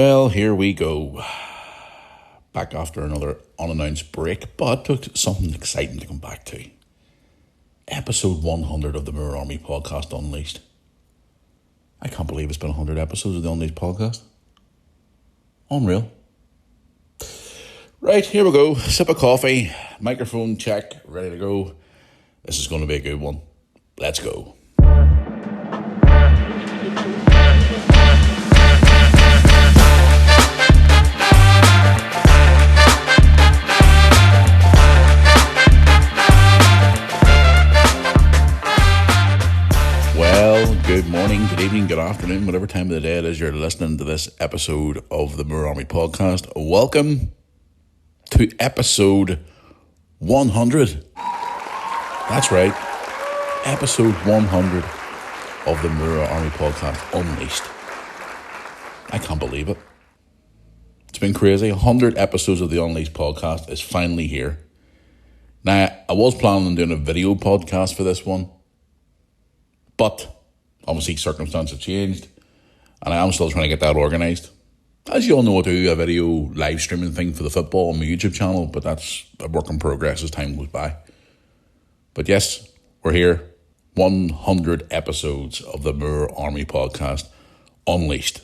Well, here we go. Back after another unannounced break, but took something exciting to come back to. Episode 100 of the Moore Army Podcast Unleashed. I can't believe it's been 100 episodes of the Unleashed Podcast. Unreal. Right, here we go. Sip of coffee, microphone check, ready to go. This is going to be a good one. Let's go. Good morning, good evening, good afternoon, whatever time of the day it is you're listening to this episode of the Moore Army Podcast. Welcome to episode 100. That's right, episode 100 of the Moore Army Podcast Unleashed. I can't believe it. It's been crazy. 100 episodes of the Unleashed Podcast is finally here. Now, I was planning on doing a video podcast for this one, but obviously, circumstances have changed, and I am still trying to get that organised. As you all know, I do a video live streaming thing for the football on my YouTube channel, but that's a work in progress as time goes by. But yes, we're here. 100 episodes of the Moore Army Podcast Unleashed.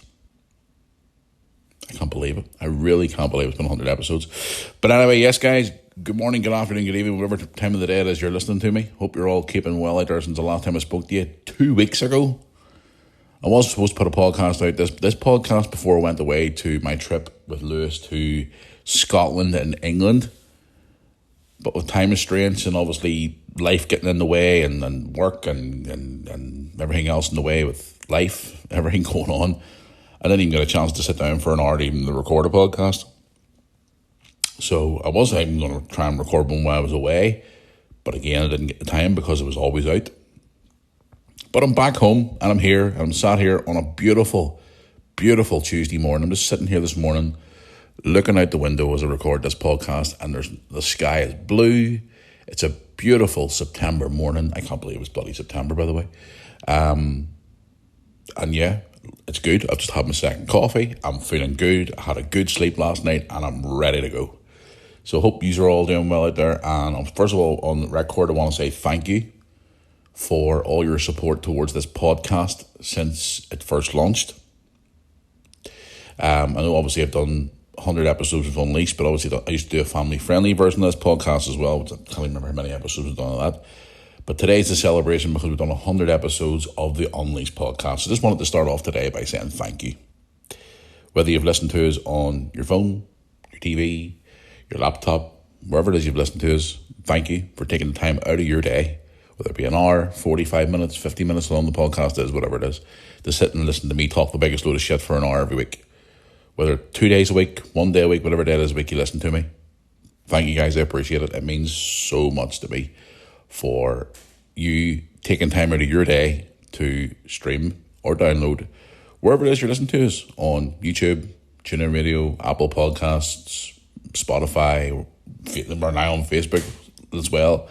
I can't believe it. I really can't believe it's been 100 episodes. But anyway, yes, guys, good morning, good afternoon, good evening, whatever time of the day it is you're listening to me. Hope you're all keeping well out there since the last time I spoke to you 2 weeks ago. I was supposed to put a podcast out. This podcast before I went away to my trip with Lewis to Scotland and England. But with time restraints and obviously life getting in the way and work and everything else in the way with life, everything going on, I didn't even get a chance to sit down for an hour to even record a podcast. So I was even going to try and record one while I was away. But again, I didn't get the time because it was always out. But I'm back home and I'm here. And I'm sat here on a beautiful, beautiful Tuesday morning. I'm just sitting here this morning looking out the window as I record this podcast. And the sky is blue. It's a beautiful September morning. I can't believe it's bloody September, by the way. And yeah, it's good. I've just had my second coffee. I'm feeling good. I had a good sleep last night and I'm ready to go. So I hope you are all doing well out there. And first of all, on the record, I want to say thank you for all your support towards this podcast since it first launched. I know obviously I've done 100 episodes of Unleashed, but obviously I used to do a family-friendly version of this podcast as well. I can't remember how many episodes we've done of that. But today's the celebration because we've done 100 episodes of the Unleashed podcast. So just wanted to start off today by saying thank you. Whether you've listened to us on your phone, your TV, your laptop, wherever it is you've listened to us, thank you for taking the time out of your day, whether it be an hour, 45 minutes, 50 minutes, long the podcast is, whatever it is, to sit and listen to me talk the biggest load of shit for an hour every week. Whether 2 days a week, 1 day a week, whatever day it is a week you listen to me. Thank you guys, I appreciate it. It means so much to me for you taking time out of your day to stream or download wherever it is you're listening to us on YouTube, TuneIn Radio, Apple Podcasts, Spotify, we're now on Facebook as well.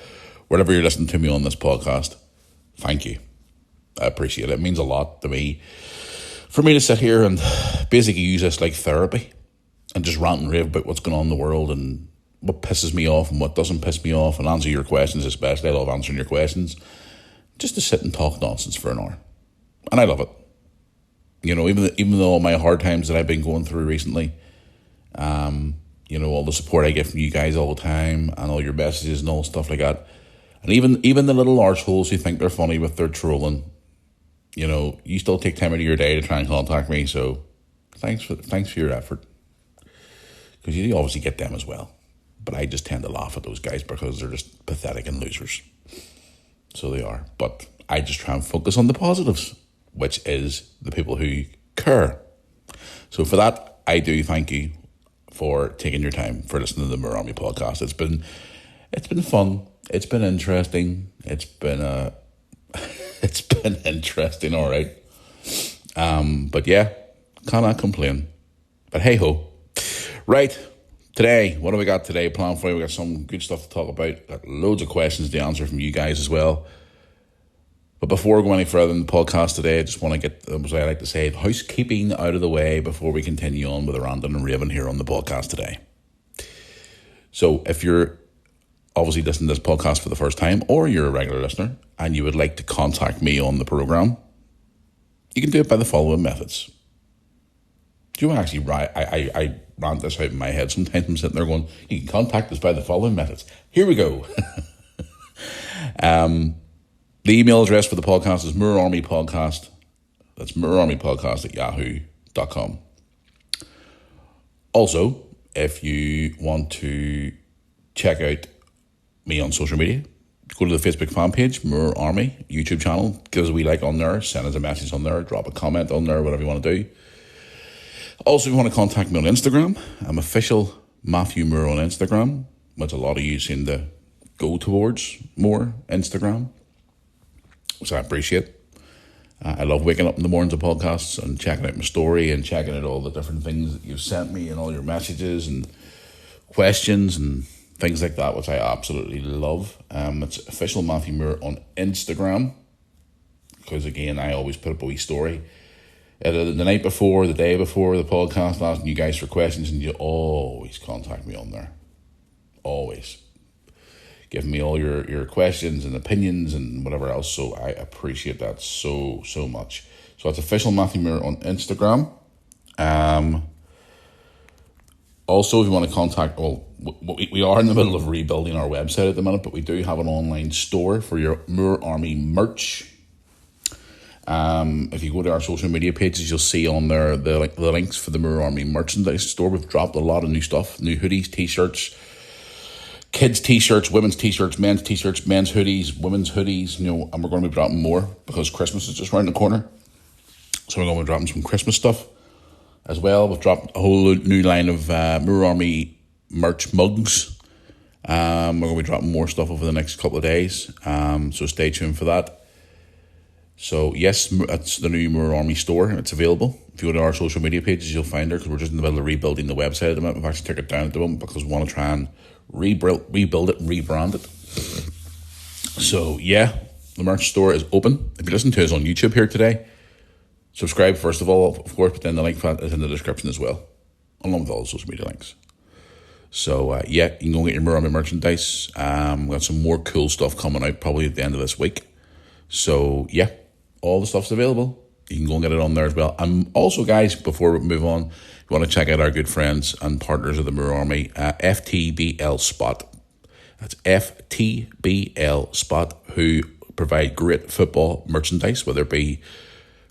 Wherever you're listening to me on this podcast, thank you. I appreciate it. It means a lot to me for me to sit here and basically use this like therapy and just rant and rave about what's going on in the world and what pisses me off and what doesn't piss me off and answer your questions especially. I love answering your questions. Just to sit and talk nonsense for an hour. And I love it. You know, even though all my hard times that I've been going through recently, you know, all the support I get from you guys all the time and all your messages and all stuff like that. And even the little arseholes who think they're funny with their trolling, you know, you still take time out of your day to try and contact me. So thanks for your effort. Because you obviously get them as well. But I just tend to laugh at those guys because they're just pathetic and losers. So they are. But I just try and focus on the positives, which is the people who care. So for that, I do thank you for taking your time for listening to the Moore Army podcast. It's been fun. It's been interesting. It's been interesting, all right. But yeah, cannot complain. But hey ho. Right. Today, what do we got today? Plan for you. We got some good stuff to talk about. Got loads of questions to answer from you guys as well. But before we go any further in the podcast today, I just want to get, as I like to say, housekeeping out of the way before we continue on with the ranting and raving here on the podcast today. So if you're obviously listening to this podcast for the first time, or you're a regular listener and you would like to contact me on the program, you can do it by the following methods. Do you actually, I rant this out in my head sometimes. I'm sitting there going, you can contact us by the following methods. Here we go. The email address for the podcast is moorarmypodcast. That's moorarmypodcast@yahoo.com. Also, if you want to check out me on social media, go to the Facebook fan page, Moor Army YouTube channel. Give us a wee like on there, send us a message on there, drop a comment on there, whatever you want to do. Also, if you want to contact me on Instagram, I'm official Matthew Moore on Instagram, which a lot of you seem to go towards more Instagram, which I appreciate. I love waking up in the mornings of podcasts and checking out my story and checking out all the different things that you've sent me and all your messages and questions and things like that, which I absolutely love. It's official Matthew Moore on Instagram, because again, I always put up a wee story the night before, the day before the podcast, asking you guys for questions, and you always contact me on there. Always. Giving me all your questions and opinions and whatever else, so I appreciate that so much. So it's official Matthew Moore on Instagram. Also, if you want to contact, we are in the middle of rebuilding our website at the minute, but we do have an online store for your Moor Army merch. If you go to our social media pages, you'll see on there the links for the Moor Army merchandise store. We've dropped a lot of new stuff, new hoodies, t-shirts, kids t-shirts, women's t-shirts, men's hoodies, women's hoodies, and we're going to be dropping more because Christmas is just around the corner. So we're going to be dropping some Christmas stuff as well. We've dropped a whole new line of Moor Army merch mugs. We're going to be dropping more stuff over the next couple of days, so stay tuned for that. So yes, it's the new Moor Army store. It's available. If you go to our social media pages, you'll find her, because we're just in the middle of rebuilding the website at the moment. We've actually took it down at the moment because we want to try and rebuild it and rebrand it. So yeah, the merch store is open. If you listen to us on YouTube here today, subscribe first of all, of course, but then the link for that is in the description as well, along with all the social media links. So yeah, you can go and get your Moor Army merchandise. We've got some more cool stuff coming out probably at the end of this week. So yeah, all the stuff's available. You can go and get it on there as well. And also, guys, before we move on, you want to check out our good friends and partners of the Moor Army, FTBL Spot. That's FTBL Spot, who provide great football merchandise, whether it be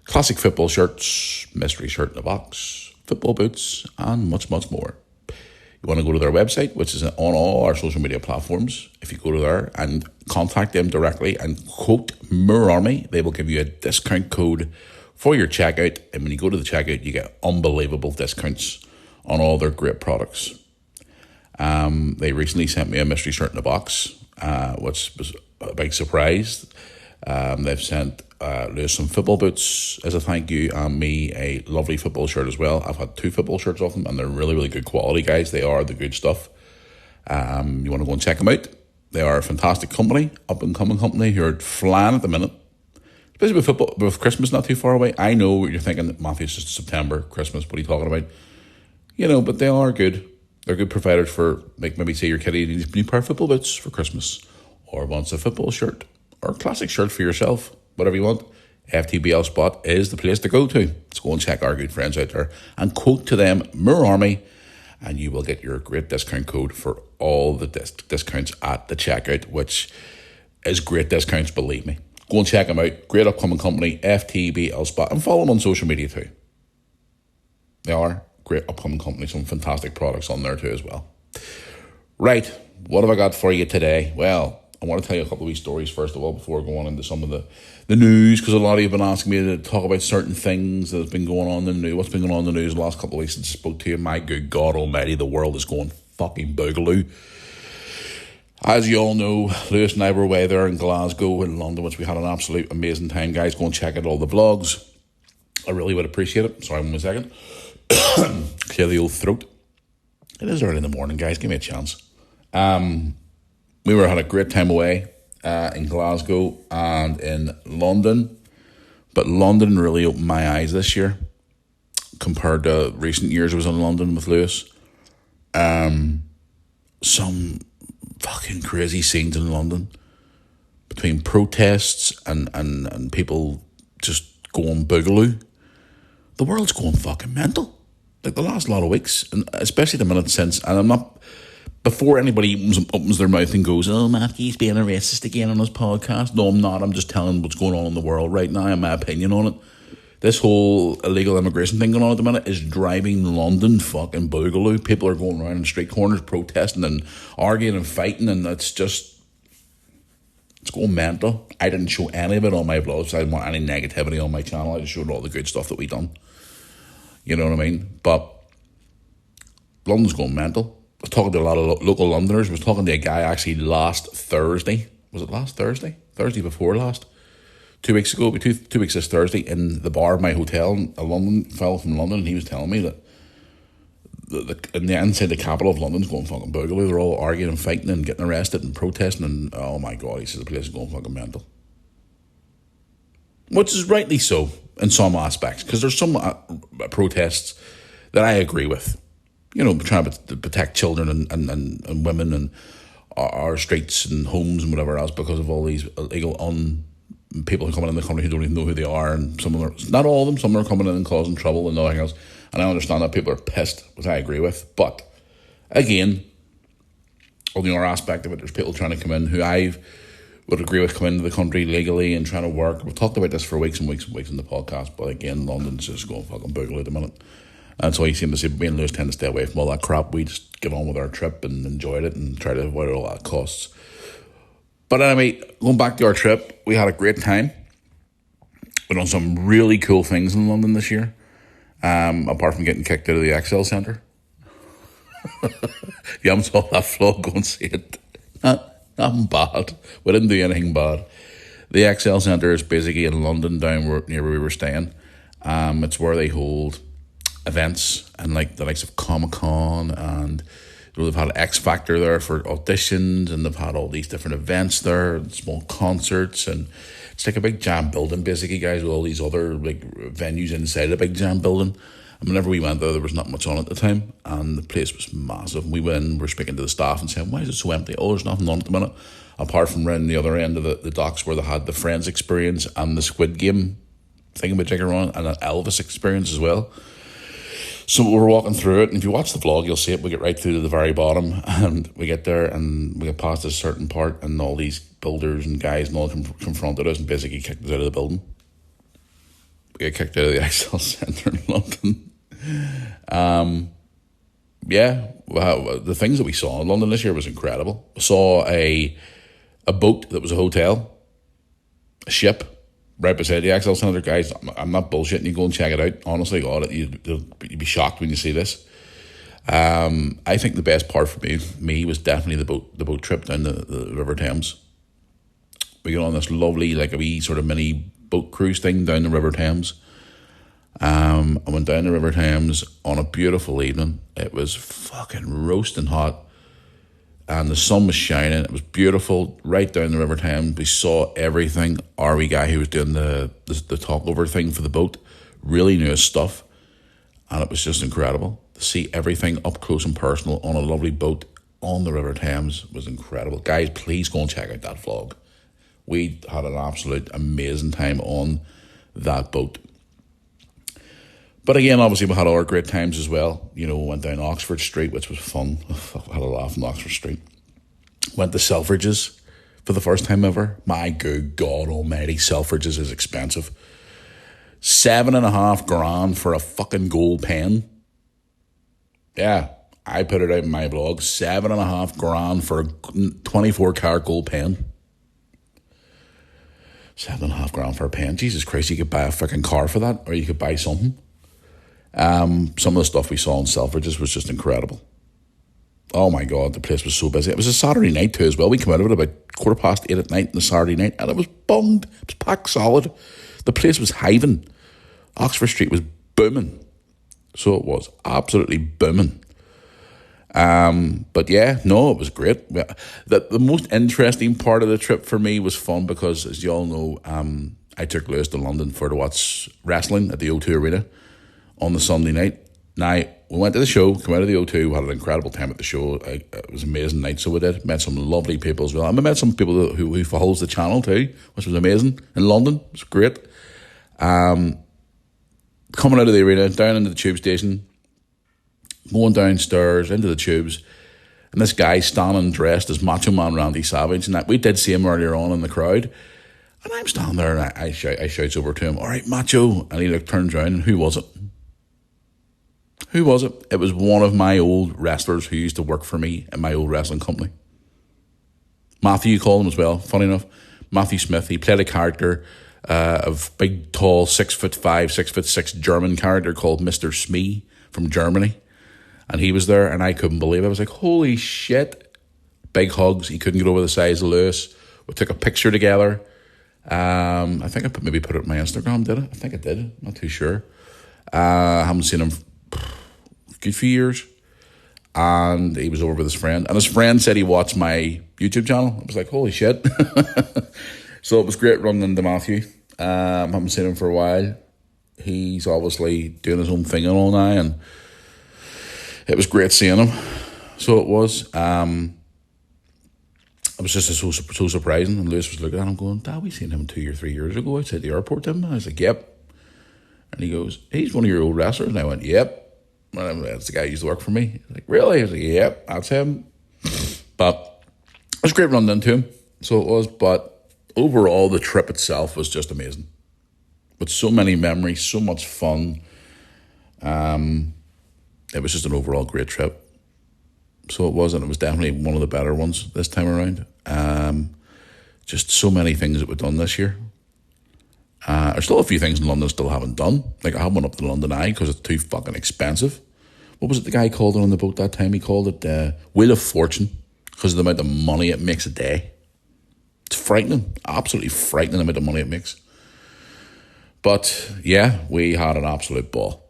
classic football shirts, mystery shirt in a box, football boots, and much more. You want to go to their website, which is on all our social media platforms. If you go to there and contact them directly and quote Moor Army, they will give you a discount code for your checkout. And when you go to the checkout, you get unbelievable discounts on all their great products. They recently sent me a mystery shirt in a box, which was a big surprise. They've sent Lewis some football boots as a thank you, and me a lovely football shirt as well. I've had 2 football shirts off them, and they're really good quality, guys. They are the good stuff. You want to go and check them out. They are a fantastic company, up-and-coming company who are flying at the minute. Especially with football, with Christmas not too far away. I know what you're thinking, Matthew, it's just September, Christmas, what are you talking about? But they are good. They're good providers for, maybe say your kid needs a new pair of football boots for Christmas, or wants a football shirt, or a classic shirt for yourself, whatever you want. FTBL Spot is the place to go to. Let's go and check our good friends out there and quote to them Moor Army, and you will get your great discount code for all the discounts at the checkout, which is great discounts, believe me. Go and check them out. Great upcoming company, FTBL Spot, and follow them on social media too. They are great upcoming company, some fantastic products on there too as well. Right, what have I got for you today? Well, I want to tell you a couple of wee stories first of all before going into some of the news, because a lot of you have been asking me to talk about certain things that have been going on in the news. What's been going on in the news the last couple of weeks since I spoke to you? My good God almighty, the world is going fucking boogaloo. As you all know, Lewis and I were away there in Glasgow and London, which we had an absolute amazing time. Guys, go and check out all the vlogs. I really would appreciate it. Sorry, 1 second. Clear the old throat. It is early in the morning, guys. Give me a chance. We had a great time away. in Glasgow and in London. But London really opened my eyes this year compared to recent years I was in London with Lewis. Some fucking crazy scenes in London between protests and people just going boogaloo. The world's going fucking mental. Like the last lot of weeks, and especially the minute since, and I'm not, before anybody opens their mouth and goes, oh, Matthew's being a racist again on his podcast. No, I'm not. I'm just telling what's going on in the world right now and my opinion on it. This whole illegal immigration thing going on at the minute is driving London fucking boogaloo. People are going around in street corners protesting and arguing and fighting, and it's going mental. I didn't show any of it on my vlogs. I didn't want any negativity on my channel. I just showed all the good stuff that we done. You know what I mean? But London's going mental. I was talking to a lot of local Londoners. I was talking to a guy actually last Thursday. Was it last Thursday? Thursday before last? 2 weeks ago, two weeks this Thursday, in the bar of my hotel in London, fellow from London, and he was telling me that in the inside the capital of London's going fucking boogaloo. They're all arguing and fighting and getting arrested and protesting, and oh my God, he says the place is going fucking mental. Which is rightly so in some aspects, because there's some protests that I agree with. You know, trying to protect children and women and our streets and homes and whatever else because of all these illegal people who come in the country who don't even know who they are, and some of them are, not all of them, some are coming in and causing trouble and nothing else. And I understand that people are pissed, which I agree with. But again, on the other aspect of it, there's people trying to come in who I would agree with come into the country legally and trying to work. We've talked about this for weeks and weeks and weeks in the podcast, but again, London's just going fucking boogaloo at the minute. And so you seem to see me and Lewis tend to stay away from all that crap. We just get on with our trip and enjoyed it and try to avoid all that costs. But anyway, going back to our trip, we had a great time. We done some really cool things in London this year. Apart from getting kicked out of the XL Centre. If you haven't saw that vlog, go and see it. Nothing bad. We didn't do anything bad. The XL Centre is basically in London, down near where we were staying. It's where they hold events and like the likes of Comic-Con, and you know, they've had X Factor there for auditions, and they've had all these different events there, small concerts, and it's like a big jam building basically, guys, with all these other like venues inside a big jam building. And whenever we went there was not much on at the time, and the place was massive. We went in, we're speaking to the staff and saying, why is it so empty? Oh, there's nothing on at the minute, apart from around the other end of the docks where they had the Friends experience and the Squid Game thingamajigger on, and an Elvis experience as well. So we're walking through it, and if you watch the vlog, you'll see it. We get right through to the very bottom, and we get there, and we get past a certain part, and all these builders and guys and all confronted us and basically kicked us out of the building. We get kicked out of the XL Centre in London. Well, the things that we saw in London this year was incredible. We saw a boat that was a hotel, a ship, right beside the XL Centre. Guys, I'm not bullshitting you. Go and check it out. Honestly, God, you'd be shocked when you see this. I think the best part for me was definitely the boat trip down the River Thames. We got on this lovely, like a wee sort of mini boat cruise thing down the River Thames. I went down the River Thames on a beautiful evening. It was fucking roasting hot, and the sun was shining. It was beautiful right down the River Thames. We saw everything. Our wee guy who was doing the talkover thing for the boat really knew his stuff, and it was just incredible to see everything up close and personal on a lovely boat on the River Thames. Was incredible. Guys, please go and check out that vlog. We had an absolute amazing time on that boat. But again, obviously, we had our great times as well. You know, we went down Oxford Street, which was fun. I had a laugh on Oxford Street. Went to Selfridges for the first time ever. My good God almighty, Selfridges is expensive. $7.5 grand for a fucking gold pen. Yeah, I put it out in my blog. $7.5 grand for a 24-karat gold pen. $7.5 grand for a pen. Jesus Christ, you could buy a fucking car for that, or you could buy something. Some of the stuff we saw in Selfridges was just incredible. Oh my God, the place was so busy. It was a Saturday night too as well. We came out of it about 8:15 at night on the Saturday night, and it was bunged. It was packed solid. The place was hiving. Oxford Street was booming. So it was absolutely booming. But yeah, no, it was great. Yeah. The most interesting part of the trip for me was fun because, as you all know, I took Lewis to London to watch wrestling at the O2 Arena on the Sunday night. Now, we went to the show, came out of the O2, we had an incredible time at the show. It was an amazing night, so we did. Met some lovely people as well. And I met some people who follows the channel too, which was amazing, in London. It was great. Coming out of the arena, down into the tube station, going downstairs into the tubes, and this guy standing dressed as Macho Man Randy Savage, and we did see him earlier on in the crowd, and I'm standing there and I shouts over to him, "All right, Macho," and he turns around, and who was it? Who was it? It was one of my old wrestlers who used to work for me in my old wrestling company. Matthew, you call him as well, funny enough. Matthew Smith, he played a character of big, tall, 6'5", 6'6" German character called Mr. Smee from Germany. And he was there, and I couldn't believe it. I was like, holy shit. Big hugs. He couldn't get over the size of Lewis. We took a picture together. I think I maybe put it on my Instagram, did I? I think I did. I'm not too sure. I haven't seen him a good few years. And he was over with his friend. And his friend said he watched my YouTube channel. I was like, holy shit. So it was great running into Matthew. Haven't seen him for a while. He's obviously doing his own thing and all now, and it was great seeing him. So it was. It was just so surprising. And Lewis was looking at him going, "Dad, we seen him 2 or 3 years ago outside the airport, didn't we?" I was like, "Yep." And he goes, "He's one of your old wrestlers." And I went, "Yep." And that's the guy who used to work for me. He's like, "Really?" I was like, "Yep, that's him." But it was great running into him. So it was. But overall, the trip itself was just amazing. With so many memories, so much fun. It was just an overall great trip. So it was, and it was definitely one of the better ones this time around. Just so many things that we've done this year. There's still a few things in London still haven't done. Like I haven't went up to London Eye because it's too fucking expensive. What was it the guy called it on the boat that time? He called it Wheel of Fortune because of the amount of money it makes a day. It's frightening, absolutely frightening amount of money it makes. But yeah, we had an absolute ball.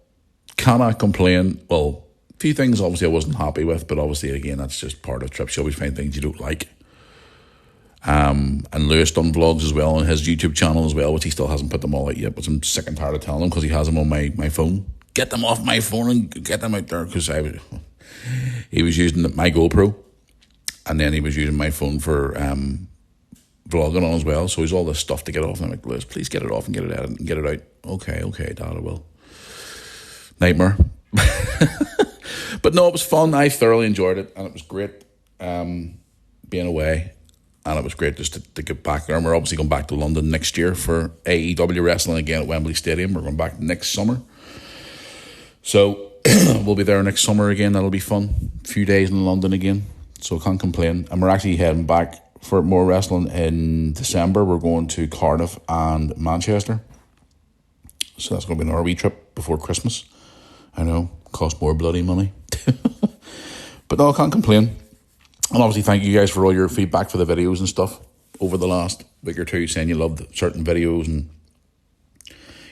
Cannot complain. Well, a few things obviously I wasn't happy with, but obviously again that's just part of trips. You always find things you don't like. And Lewis done vlogs as well on his YouTube channel as well, which he still hasn't put them all out yet, but I'm sick and tired of telling him because he has them on my phone. Get them off my phone and get them out there, because he was using my GoPro and then he was using my phone for vlogging on as well. So he's all this stuff to get off, and I'm like, "Lewis, please get it off and get it out and get it out." Okay, Dad, I will. Nightmare. But no, it was fun. I thoroughly enjoyed it, and it was great being away. And it was great just to get back there. And we're obviously going back to London next year for AEW wrestling again at Wembley Stadium. We're going back next summer. So we'll be there next summer again. That'll be fun. A few days in London again. So I can't complain. And we're actually heading back for more wrestling in December. We're going to Cardiff and Manchester. So that's going to be an RV trip before Christmas. I know, cost more bloody money. But no, I can't complain. And obviously thank you guys for all your feedback for the videos and stuff over the last week or two, saying you loved certain videos and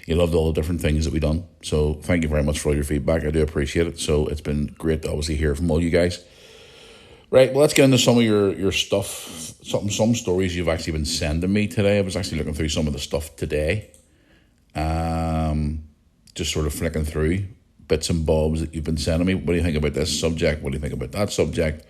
you loved all the different things that we done. So thank you very much for all your feedback. I do appreciate it. So it's been great to obviously hear from all you guys. Right, well, let's get into some of your stuff, some stories you've actually been sending me today. I was actually looking through some of the stuff today. Just sort of flicking through bits and bobs that you've been sending me. What do you think about this subject? What do you think about that subject?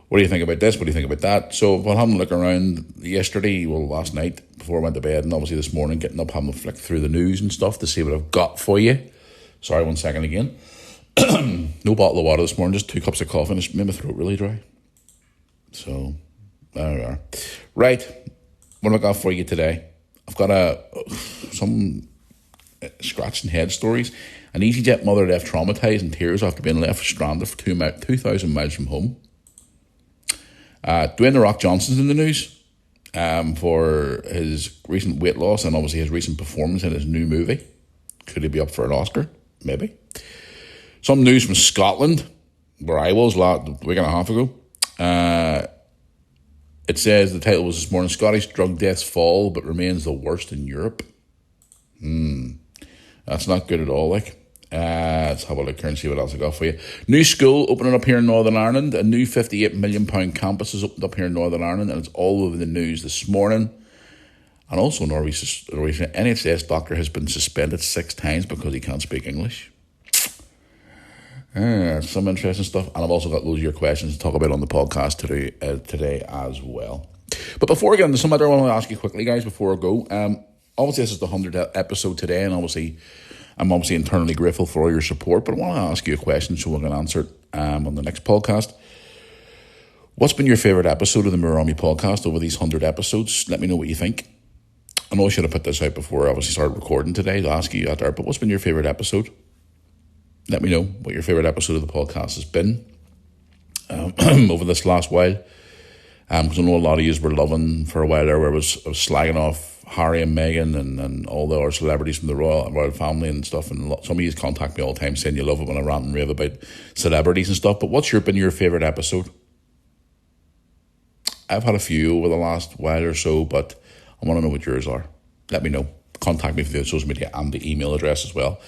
What do you think about this? What do you think about that? So while having a look around last night before I went to bed, and obviously this morning getting up, having a flick through the news and stuff to see what I've got for you. Sorry, 1 second again. No bottle of water this morning, just 2 cups of coffee, and it's made my throat really dry. So there we are. Right, what have I got for you today? I've got some scratching head stories. An EasyJet mother left traumatised in tears after being left stranded for 2,000 miles from home. Dwayne "The Rock" Johnson's in the news for his recent weight loss and obviously his recent performance in his new movie. Could he be up for an Oscar? Maybe. Some news from Scotland, where I was a week and a half ago. It says, the title was this morning, "Scottish drug deaths fall but remains the worst in Europe." That's not good at all. Let's have a look here and see what else I got for you. New school opening up here in Northern Ireland. A new £58 million campus has opened up here in Northern Ireland, and it's all over the news this morning. And also, Norway's NHS doctor has been suspended 6 times because he can't speak English. Some interesting stuff. And I've also got loads of your questions to talk about on the podcast today as well. But before I get into some other, I want to ask you quickly, guys, before I go. Obviously, this is the 100th episode today, and I'm obviously internally grateful for all your support, but I want to ask you a question so we can answer it on the next podcast. What's been your favourite episode of the Mirror Army podcast over these 100 episodes? Let me know what you think. I know I should have put this out before I obviously started recording today to ask you out there, but what's been your favourite episode? Let me know what your favourite episode of the podcast has been over this last while. Because I know a lot of you were loving for a while there where I was slagging off Harry and Meghan and all the other celebrities from the royal family and stuff, and some of you contact me all the time saying you love it when I rant and rave about celebrities and stuff. But what's been your favourite episode? I've had a few over the last while or so, but I want to know what yours are. Let me know. Contact me through the social media and the email address as well.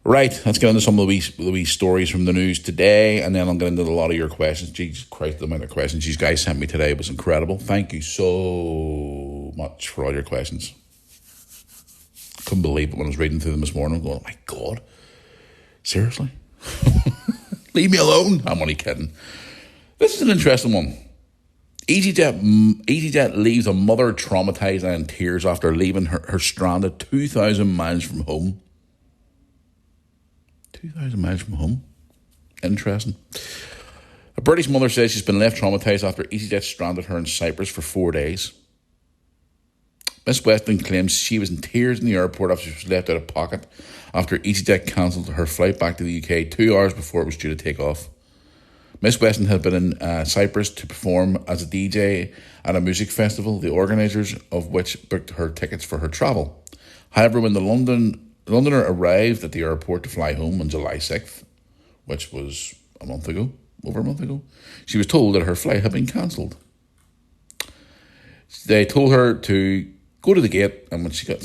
Right, let's get into some of the wee stories from the news today, and then I'll get into a lot of your questions. Jesus Christ, the amount of questions you guys sent me today was incredible. Thank you so much for all your questions. Couldn't believe it when I was reading through them this morning. I'm going, oh my God, seriously? Leave me alone. I'm only kidding. This is an interesting one. EasyJet leaves a mother traumatised and in tears after leaving her stranded 2,000 miles from home. 2,000 miles from home. Interesting. A British mother says she's been left traumatised after EasyJet stranded her in Cyprus for 4 days. Miss Weston claims she was in tears in the airport after she was left out of pocket after EasyJet cancelled her flight back to the UK 2 hours before it was due to take off. Miss Weston had been in Cyprus to perform as a DJ at a music festival, the organisers of which booked her tickets for her travel. However, when the Londoner arrived at the airport to fly home on July 6th, which was over a month ago, she was told that her flight had been cancelled. They told her to go to the gate, and when she got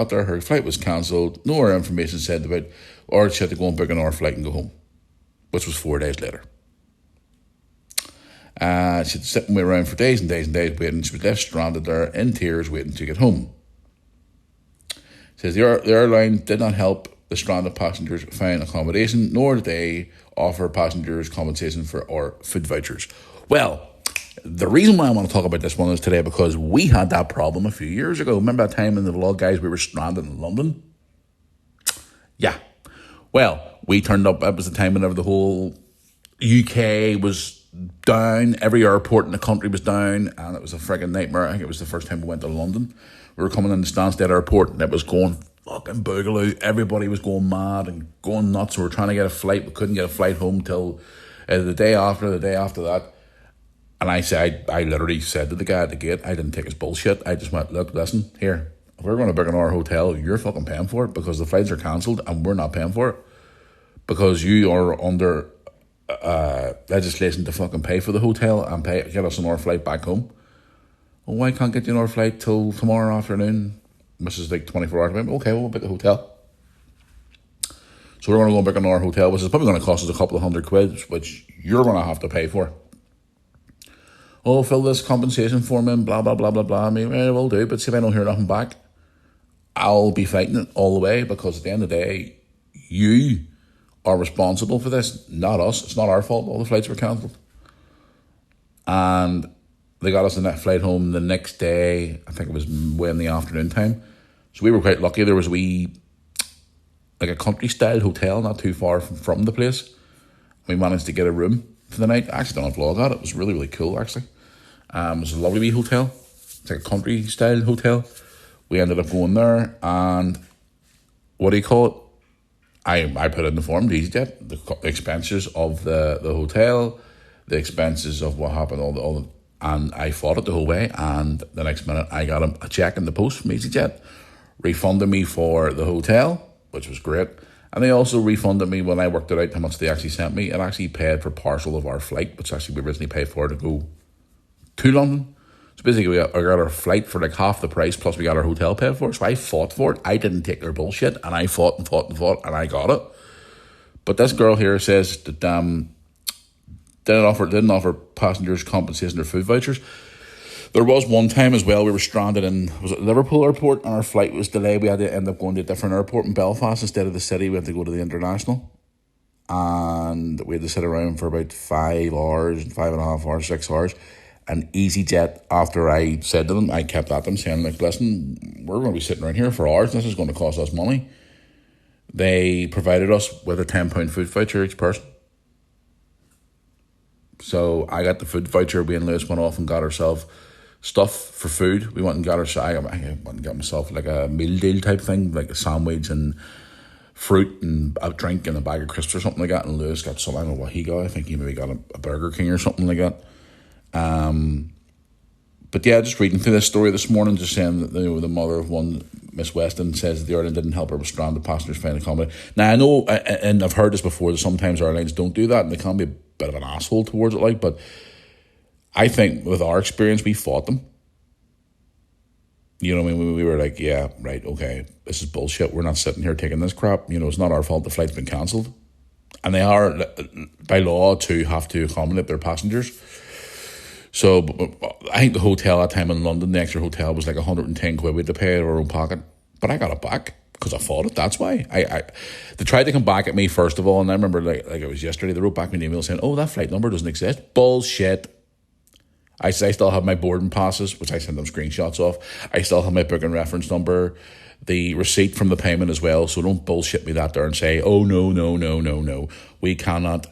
there, her flight was cancelled. No other information said about, or she had to go and book another flight and go home, which was 4 days later. She'd sitting around for days and days and days waiting. She was left stranded there in tears waiting to get home. Says the airline did not help the stranded passengers find accommodation, nor did they offer passengers compensation or food vouchers. Well, the reason why I want to talk about this one is today because we had that problem a few years ago. Remember that time in the vlog, guys, we were stranded in London? Yeah. Well, we turned up, it was the time whenever the whole UK was down, every airport in the country was down, and it was a frigging nightmare. I think it was the first time we went to London. We were coming in the Stansted airport and it was going fucking boogaloo. Everybody was going mad and going nuts. We were trying to get a flight. We couldn't get a flight home till the day after that. And I literally said to the guy at the gate, I didn't take his bullshit. I just went, look, listen, here, if we're going to book another hotel, you're fucking paying for it because the flights are cancelled and we're not paying for it because you are under legislation to fucking pay for the hotel and get us another flight back home. Well, why can't get you another flight till tomorrow afternoon? This is like 24 hours. Okay, we'll book a hotel. So we're going to go and book another hotel, which is probably going to cost us a couple of £100, which you're going to have to pay for. Oh, fill this compensation form in, blah, blah, blah, blah, blah. I mean, we'll do, but see if I don't hear nothing back, I'll be fighting it all the way because at the end of the day, you are responsible for this, not us. It's not our fault. All the flights were cancelled. And they got us the next flight home the next day. I think it was way in the afternoon time. So we were quite lucky. There was a country-style hotel not too far from the place. We managed to get a room for the night. I actually done a vlog on it. It was really, really cool, actually. It was a lovely wee hotel. It's like a country-style hotel. We ended up going there, and what do you call it? I put in the form, the EasyJet, the expenses of the hotel, the expenses of what happened, and I fought it the whole way. And the next minute, I got a check in the post from EasyJet, refunded me for the hotel, which was great. And they also refunded me when I worked it out how much they actually sent me. It actually paid for partial of our flight, which actually we originally paid for to go to London. So basically, we got our flight for like half the price, plus we got our hotel paid for. So I fought for it. I didn't take their bullshit, and I fought, and I got it. But this girl here says that didn't offer passengers compensation or food vouchers. There was one time as well we were stranded in, was it Liverpool airport, and our flight was delayed. We had to end up going to a different airport in Belfast instead of the city. We had to go to the international, and we had to sit around for about 5 hours, 5.5 hours, 6 hours. And EasyJet, after I said to them, I kept at them saying, like, listen, we're going to be sitting around here for hours. This is going to cost us money. They provided us with a £10 food voucher each person. So I got the food voucher. We and Lewis went off and got ourselves stuff for food. We went and got I went and got myself like a meal deal type thing, like a sandwich and fruit and a drink and a bag of crisps or something like that. And Lewis got some, I don't know what he got. I think he maybe got a Burger King or something like that. But yeah, just reading through this story this morning, just saying that the mother of one, Miss Weston, says that the airline didn't help her with stranded passengers find accommodation. Now I know, and I've heard this before, that sometimes airlines don't do that, and they can be a bit of an asshole towards it, like. But I think with our experience, we fought them. You know what I mean? We were like, yeah, right, okay, this is bullshit. We're not sitting here taking this crap. You know, it's not our fault the flight's been cancelled, and they are by law to have to accommodate their passengers. So I think the hotel at that time in London, the extra hotel was like 110 quid we had to pay out of our own pocket. But I got it back because I fought it. That's why. They tried to come back at me first of all, and I remember like it was yesterday, they wrote back me an email saying, oh, that flight number doesn't exist. Bullshit. I still have my boarding passes, which I sent them screenshots of. I still have my booking reference number, the receipt from the payment as well. So don't bullshit me that there and say, oh, no. We cannot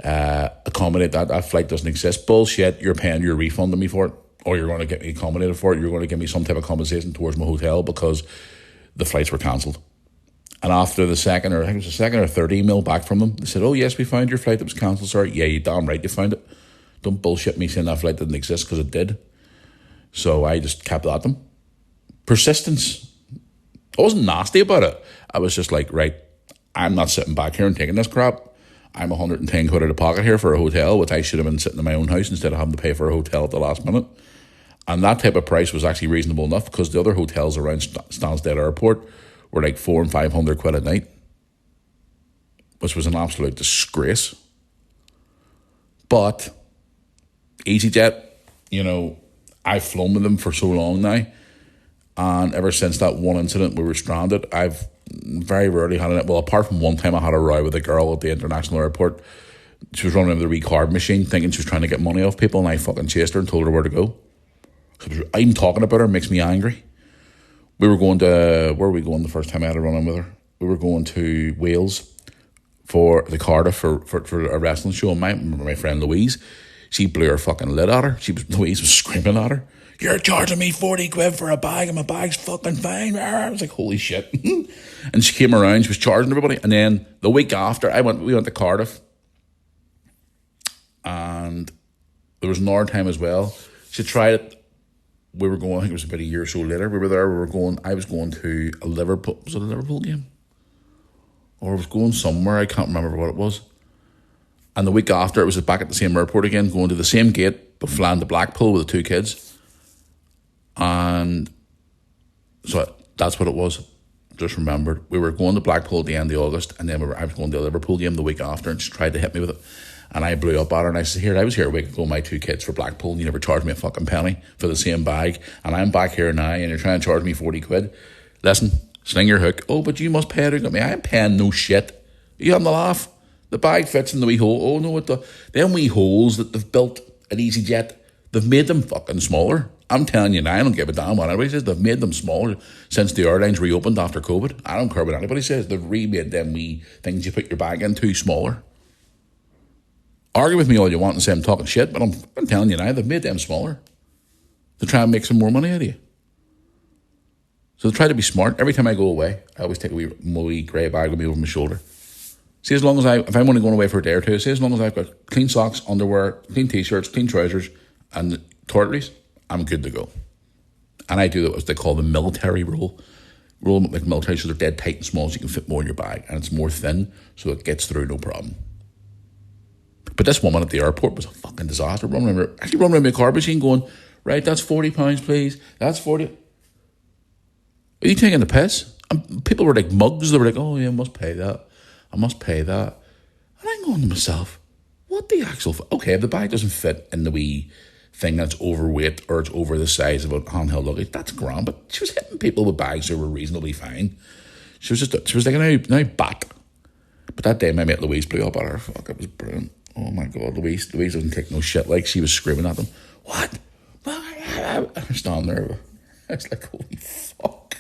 accommodate that. That flight doesn't exist. Bullshit. You're paying, you're refunding me for it, or you're going to get me accommodated for it. You're going to give me some type of compensation towards my hotel because the flights were cancelled. And after the second or third email back from them, they said, oh yes, we found your flight that was cancelled, sir. Yeah, you damn right you found it. Don't bullshit me saying that flight didn't exist, because it did. So I just kept at them. Persistence. I wasn't nasty about it. I was just like, right, I'm not sitting back here and taking this crap. I'm 110 quid out of pocket here for a hotel, which I should have been sitting in my own house instead of having to pay for a hotel at the last minute. And that type of price was actually reasonable enough, because the other hotels around Stansted Airport were like 400 and 500 quid a night, which was an absolute disgrace. But EasyJet, you know, I've flown with them for so long now, and ever since that one incident we were stranded, I've very rarely had it. Well, apart from one time I had a row with a girl at the international airport. She was running with the recard machine thinking she was trying to get money off people, and I fucking chased her and told her where to go. Even talking about her makes me angry. We were going to, where were we going the first time I had a run-in with her? We were going to Wales for the Cardiff for a wrestling show. And my friend Louise, she blew her fucking lid at her. Louise was screaming at her, you're charging me 40 quid for a bag and my bag's fucking fine. I was like, holy shit. And she came around, she was charging everybody. And then the week after, we went to Cardiff. And there was another time as well. She tried it. We were going, I think it was about a year or so later. We were there, I was going to a Liverpool, was it a Liverpool game? Or I was going somewhere, I can't remember what it was. And the week after, it was back at the same airport again, going to the same gate, but flying to Blackpool with the two kids. And so that's what it was. Just remembered. We were going to Blackpool at the end of August, and then I was going to the Liverpool game the week after, and she tried to hit me with it. And I blew up at her, and I said, I was here a week ago with my two kids for Blackpool, and you never charged me a fucking penny for the same bag, and I'm back here now, and you're trying to charge me 40 quid. Listen, sling your hook. Oh, but you must pay it. I ain't paying no shit. Are you having the laugh? The bag fits in the wee hole. Oh, no, them wee holes that they've built at EasyJet, they've made them fucking smaller. I'm telling you now, I don't give a damn what anybody says. They've made them smaller since the airlines reopened after COVID. I don't care what anybody says. They've remade them wee things you put your bag into smaller. Argue with me all you want and say I'm talking shit, but I'm telling you now, they've made them smaller to try and make some more money out of you. So they try to be smart. Every time I go away, I always take a wee grey bag with me over my shoulder. See, if I'm only going away for a day or two, as long as I've got clean socks, underwear, clean t-shirts, clean trousers, and toiletries, I'm good to go. And I do what they call the military roll. Roll them like military, so they're dead tight and small, so you can fit more in your bag. And it's more thin, so it gets through no problem. But this woman at the airport was a fucking disaster. Running around my card machine going, right, that's £40, please. That's 40. Are you taking the piss? And people were like mugs. They were like, oh yeah, I must pay that. And I'm going to myself, what the actual... Okay, if the bag doesn't fit in the wee thing that's overweight or it's over the size of a handheld luggage, that's grand. But she was hitting people with bags who were reasonably fine. She was like, now back. But that day, my mate Louise blew up at her. Fuck, it was brilliant. Oh my God, Louise doesn't take no shit. Like, she was screaming at them. What? I was standing there. I was like, holy fuck.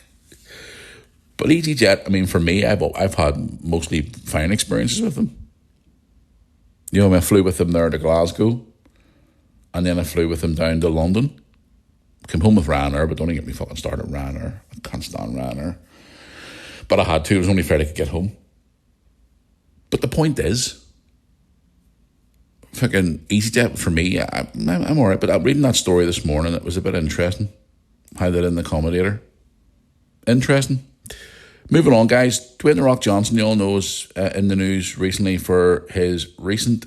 But EasyJet, I mean, for me, I've had mostly fine experiences with them. You know, I flew with them there to Glasgow, and then I flew with them down to London. Came home with Ryanair, but don't even get me fucking started Ryanair. I can't stand Ryanair. But I had to. It was only fair I could get home. But the point is, fucking EasyJet for me, I'm all right. But I'm reading that story this morning. It was a bit interesting. How they're in the accommodator. Interesting. Moving on, guys. Dwayne "The Rock" Johnson, you all know, is in the news recently for his recent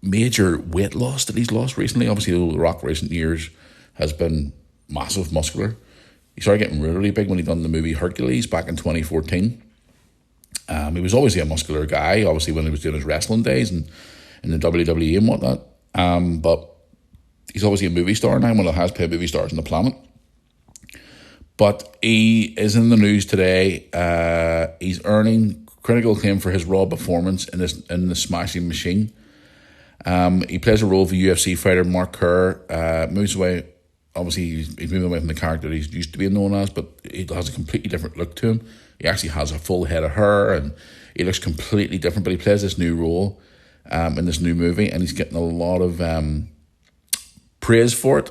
major weight loss that he's lost recently. Obviously, The Rock recent years has been massive, muscular. He started getting really big when he done the movie Hercules back in 2014. He was obviously a muscular guy, obviously, when he was doing his wrestling days and in the WWE and whatnot. But he's obviously a movie star now, one of the highest paid movie stars on the planet. But he is in the news today. He's earning critical acclaim for his raw performance in the Smashing Machine. He plays a role for UFC fighter Mark Kerr. Moves away. Obviously, he's moving away from the character he's used to being known as, but he has a completely different look to him. He actually has a full head of hair, and he looks completely different. But he plays this new role in this new movie, and he's getting a lot of praise for it.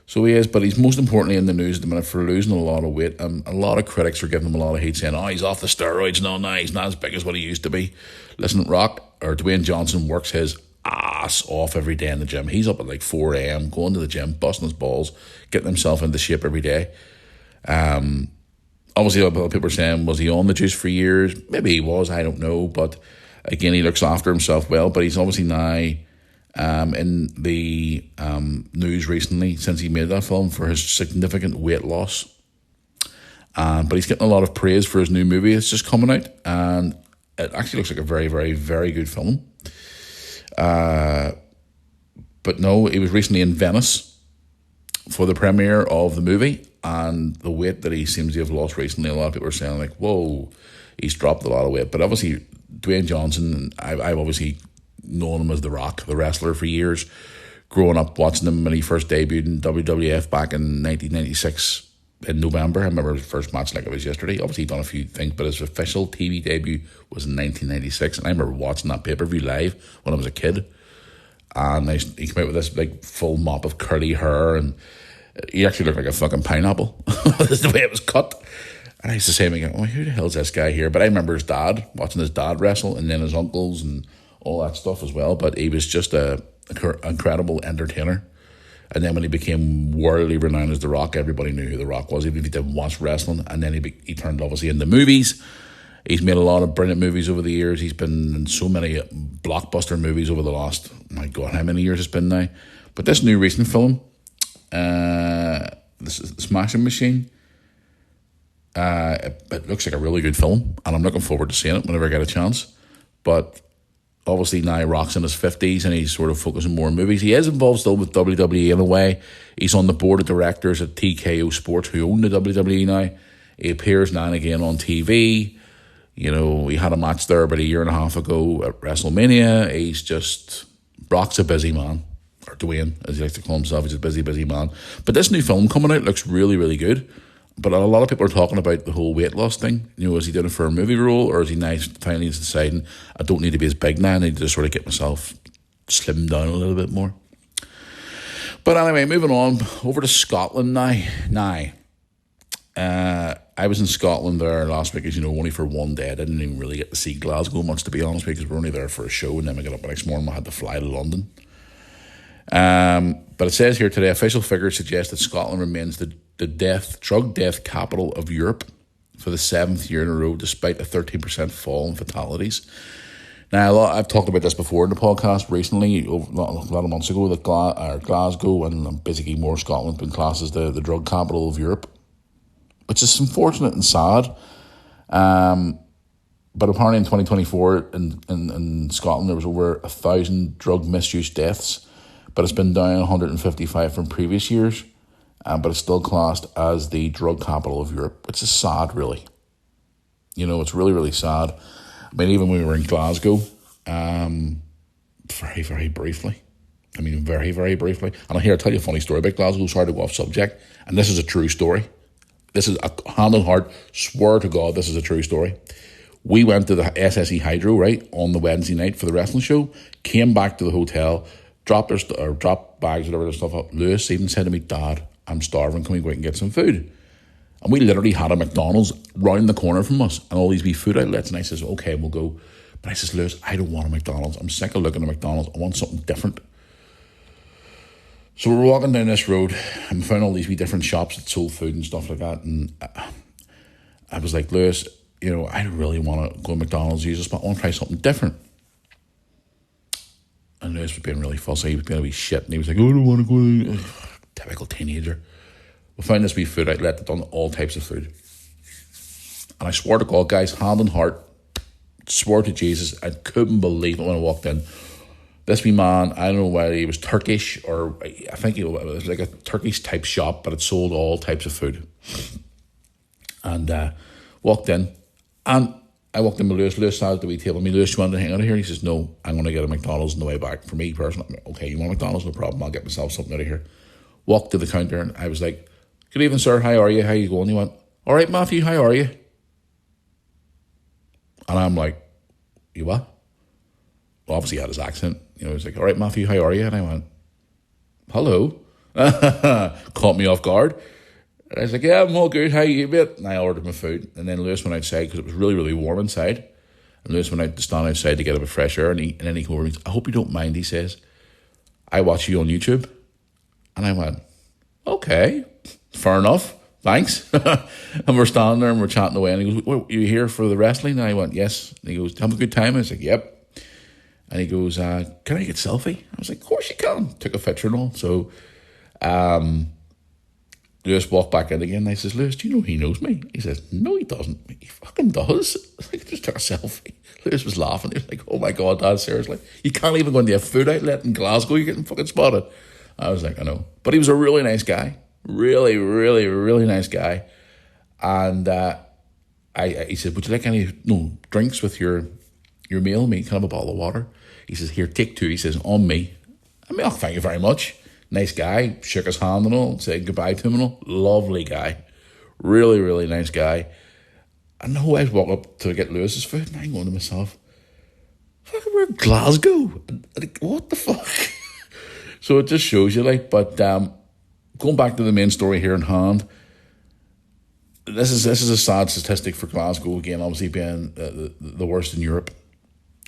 So he is, but he's most importantly in the news at the minute for losing a lot of weight. A lot of critics are giving him a lot of hate, saying, "Oh, he's off the steroids. No, he's not as big as what he used to be." Listen, Dwayne Johnson works his ass off every day in the gym. He's up at like 4 a.m. going to the gym, busting his balls, getting himself into shape every day. Obviously, a lot of people are saying, was he on the juice for years? Maybe he was, I don't know. But again, he looks after himself well. But he's obviously now in the news recently since he made that film for his significant weight loss. But he's getting a lot of praise for his new movie. It's just coming out, and it actually looks like a very, very, very good film. But no, he was recently in Venice for the premiere of the movie, and the weight that he seems to have lost recently, a lot of people are saying like, whoa, he's dropped a lot of weight. But obviously, Dwayne Johnson, I've obviously known him as The Rock, the wrestler, for years, growing up watching him when he first debuted in WWF back in 1996 in November. I remember his first match like it was yesterday. Obviously, he'd done a few things, but his official TV debut was in 1996, and I remember watching that pay-per-view live when I was a kid. And he came out with this like full mop of curly hair, and he actually looked like a fucking pineapple. That's the way it was cut. And I used to say, oh, who the hell's this guy here? But I remember his dad, watching his dad wrestle, and then his uncles and all that stuff as well. But he was just an incredible entertainer. And then when he became worldly renowned as The Rock, everybody knew who The Rock was, even if you didn't watch wrestling. And then he turned obviously into movies. He's made a lot of brilliant movies over the years. He's been in so many blockbuster movies over the last, my God, how many years it's been now. But this new recent film, this is Smashing Machine, it looks like a really good film, and I'm looking forward to seeing it whenever I get a chance. But obviously now Rock's in his 50s, and he's sort of focusing more on movies. He is involved still with WWE in a way. He's on the board of directors at TKO Sports, who own the WWE now. He appears now and again on TV. You know, he had a match there about a year and a half ago at WrestleMania. Brock's a busy man, or Dwayne, as he likes to call himself. He's a busy, busy man. But this new film coming out looks really, really good. But a lot of people are talking about the whole weight loss thing. You know, is he doing it for a movie role, or is he now finally deciding, I don't need to be as big now, I need to just sort of get myself slimmed down a little bit more. But anyway, moving on, over to Scotland now. I was in Scotland there last week, as you know, only for one day. I didn't even really get to see Glasgow much, to be honest, because we were only there for a show, and then we got up the next morning, we had to fly to London. But it says here today, official figures suggest that Scotland remains the drug death capital of Europe for the 7th year in a row, despite a 13% fall in fatalities. Now, I've talked about this before in the podcast recently, a lot of months ago, that Glasgow and basically more Scotland been classed as the drug capital of Europe, which is unfortunate and sad. But apparently in 2024 in Scotland there was over 1,000 drug misuse deaths, but it's been down 155 from previous years, but it's still classed as the drug capital of Europe, which is sad, really. You know, it's really, really sad. I mean, even when we were in Glasgow, very, very briefly. I mean, very, very briefly. And I'll tell you a funny story about Glasgow. Sorry to go off subject. And this is a true story. This is a hand on heart. Swear to God, this is a true story. We went to the SSE Hydro, right, on the Wednesday night for the wrestling show. Came back to the hotel, dropped bags, whatever their stuff up. Lewis even said to me, "Dad, I'm starving. Can we go out and get some food?" And we literally had a McDonald's round the corner from us and all these wee food outlets. And I says, "Okay, we'll go." But I says, "Lewis, I don't want a McDonald's. I'm sick of looking at McDonald's. I want something different." So we're walking down this road and we found all these wee different shops that sold food and stuff like that. And I was like, "Lewis, you know, I don't really want to go to McDonald's, use this, but I want to try something different." And Lewis was being really fussy. He was being a wee shit. And he was like, "Oh, I don't want to go." Typical teenager. We found this wee food outlet that done all types of food. And I swore to God, guys, hand on heart, swore to Jesus, I couldn't believe it when I walked in. This wee man, I don't know whether he was Turkish or I think it was like a Turkish type shop, but it sold all types of food. And walked in, and I walked in with Lewis. Lewis sat at the wee table. "Lewis, you want to hang out of here?" He says, "No, I'm going to get a McDonald's on the way back." For me personally, "Okay, you want McDonald's? No problem. I'll get myself something out of here." Walked to the counter and I was like, "Good evening, sir. How are you? How you going?" He went, "All right, Matthew, how are you?" And I'm like, "You what?" Well, obviously he had his accent. You know, he was like, "All right, Matthew, how are you?" And I went, "Hello." Caught me off guard. And I was like, "Yeah, I'm all good. How you, mate?" And I ordered my food. And then Lewis went outside because it was really, really warm inside. And Lewis went out to stand outside to get a bit of fresh air. And then he came over and he said, "I hope you don't mind," he says, "I watch you on YouTube." And I went, "Okay, fair enough. Thanks." And we're standing there and we're chatting away. And he goes, "What, you here for the wrestling?" And I went, "Yes." And he goes, "Have a good time?" I was like, "Yep." And he goes, "Can I get a selfie?" I was like, "Of course you can." Took a picture and all. So Lewis walked back in again and I says, "Lewis, do you know he knows me?" He says, "No, he doesn't." He fucking does. I just took a selfie. Lewis was laughing. He was like, "Oh my God, Dad, seriously? You can't even go into a food outlet in Glasgow, you're getting fucking spotted." I was like, "I know." But he was a really nice guy. Really, really, really nice guy. And he said, "Would you like any drinks with your meal?" "Me, can I have a bottle of water?" He says, "Here, take two." He says, "On me." I mean, "Oh, thank you very much." Nice guy. Shook his hand and all. Said goodbye to him and all. Lovely guy. Really, really nice guy. And the whole I walk up to get Lewis's food and I'm going to myself, "Fucking we're in Glasgow. Like, what the fuck?" So it just shows you, like, but going back to the main story here in hand, this is a sad statistic for Glasgow, again, obviously being the worst in Europe.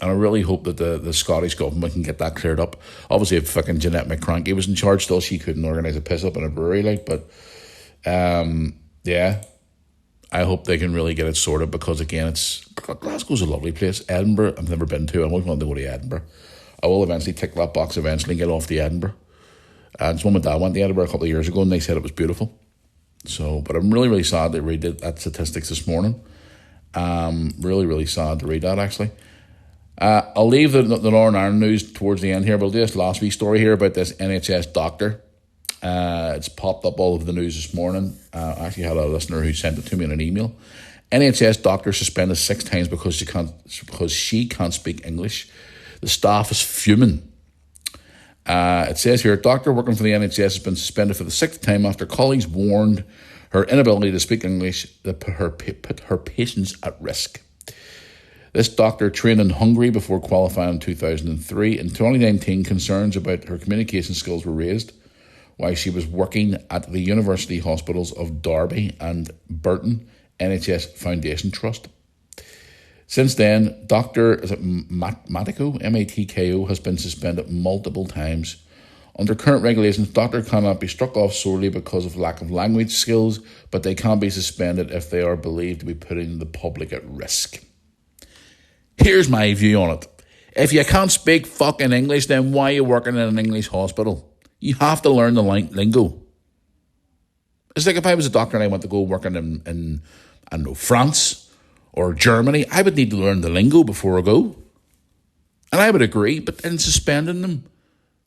And I really hope that the Scottish government can get that cleared up. Obviously, if fucking Jeanette McCranky was in charge still, she couldn't organise a piss up in a brewery, like, but yeah, I hope they can really get it sorted because, again, Glasgow's a lovely place. Edinburgh, I've never been to. I always wanted to go to Edinburgh. I will eventually tick that box eventually and get off to Edinburgh. And so my dad went to Edinburgh a couple of years ago and they said it was beautiful. So, but I'm really, really sad to read that statistics this morning. Really, really sad to read that, actually. I'll leave the Northern Ireland news towards the end here, but I'll do this last wee story here about this NHS doctor. It's popped up all over the news this morning. I actually had a listener who sent it to me in an email. NHS doctor suspended 6 times because she can't speak English. The staff is fuming. It says here, a doctor working for the NHS has been suspended for the 6th time after colleagues warned her inability to speak English that put her patients at risk. This doctor trained in Hungary before qualifying in 2003. In 2019, concerns about her communication skills were raised while she was working at the University Hospitals of Derby and Burton NHS Foundation Trust. Since then, Dr. Matiko, M-A-T-K-O, has been suspended multiple times. Under current regulations, doctors cannot be struck off solely because of lack of language skills, but they can be suspended if they are believed to be putting the public at risk. Here's my view on it. If you can't speak fucking English, then why are you working in an English hospital? You have to learn the lingo. It's like if I was a doctor and I went to go working in I don't know, France or Germany, I would need to learn the lingo before I go. And I would agree, but then suspending them,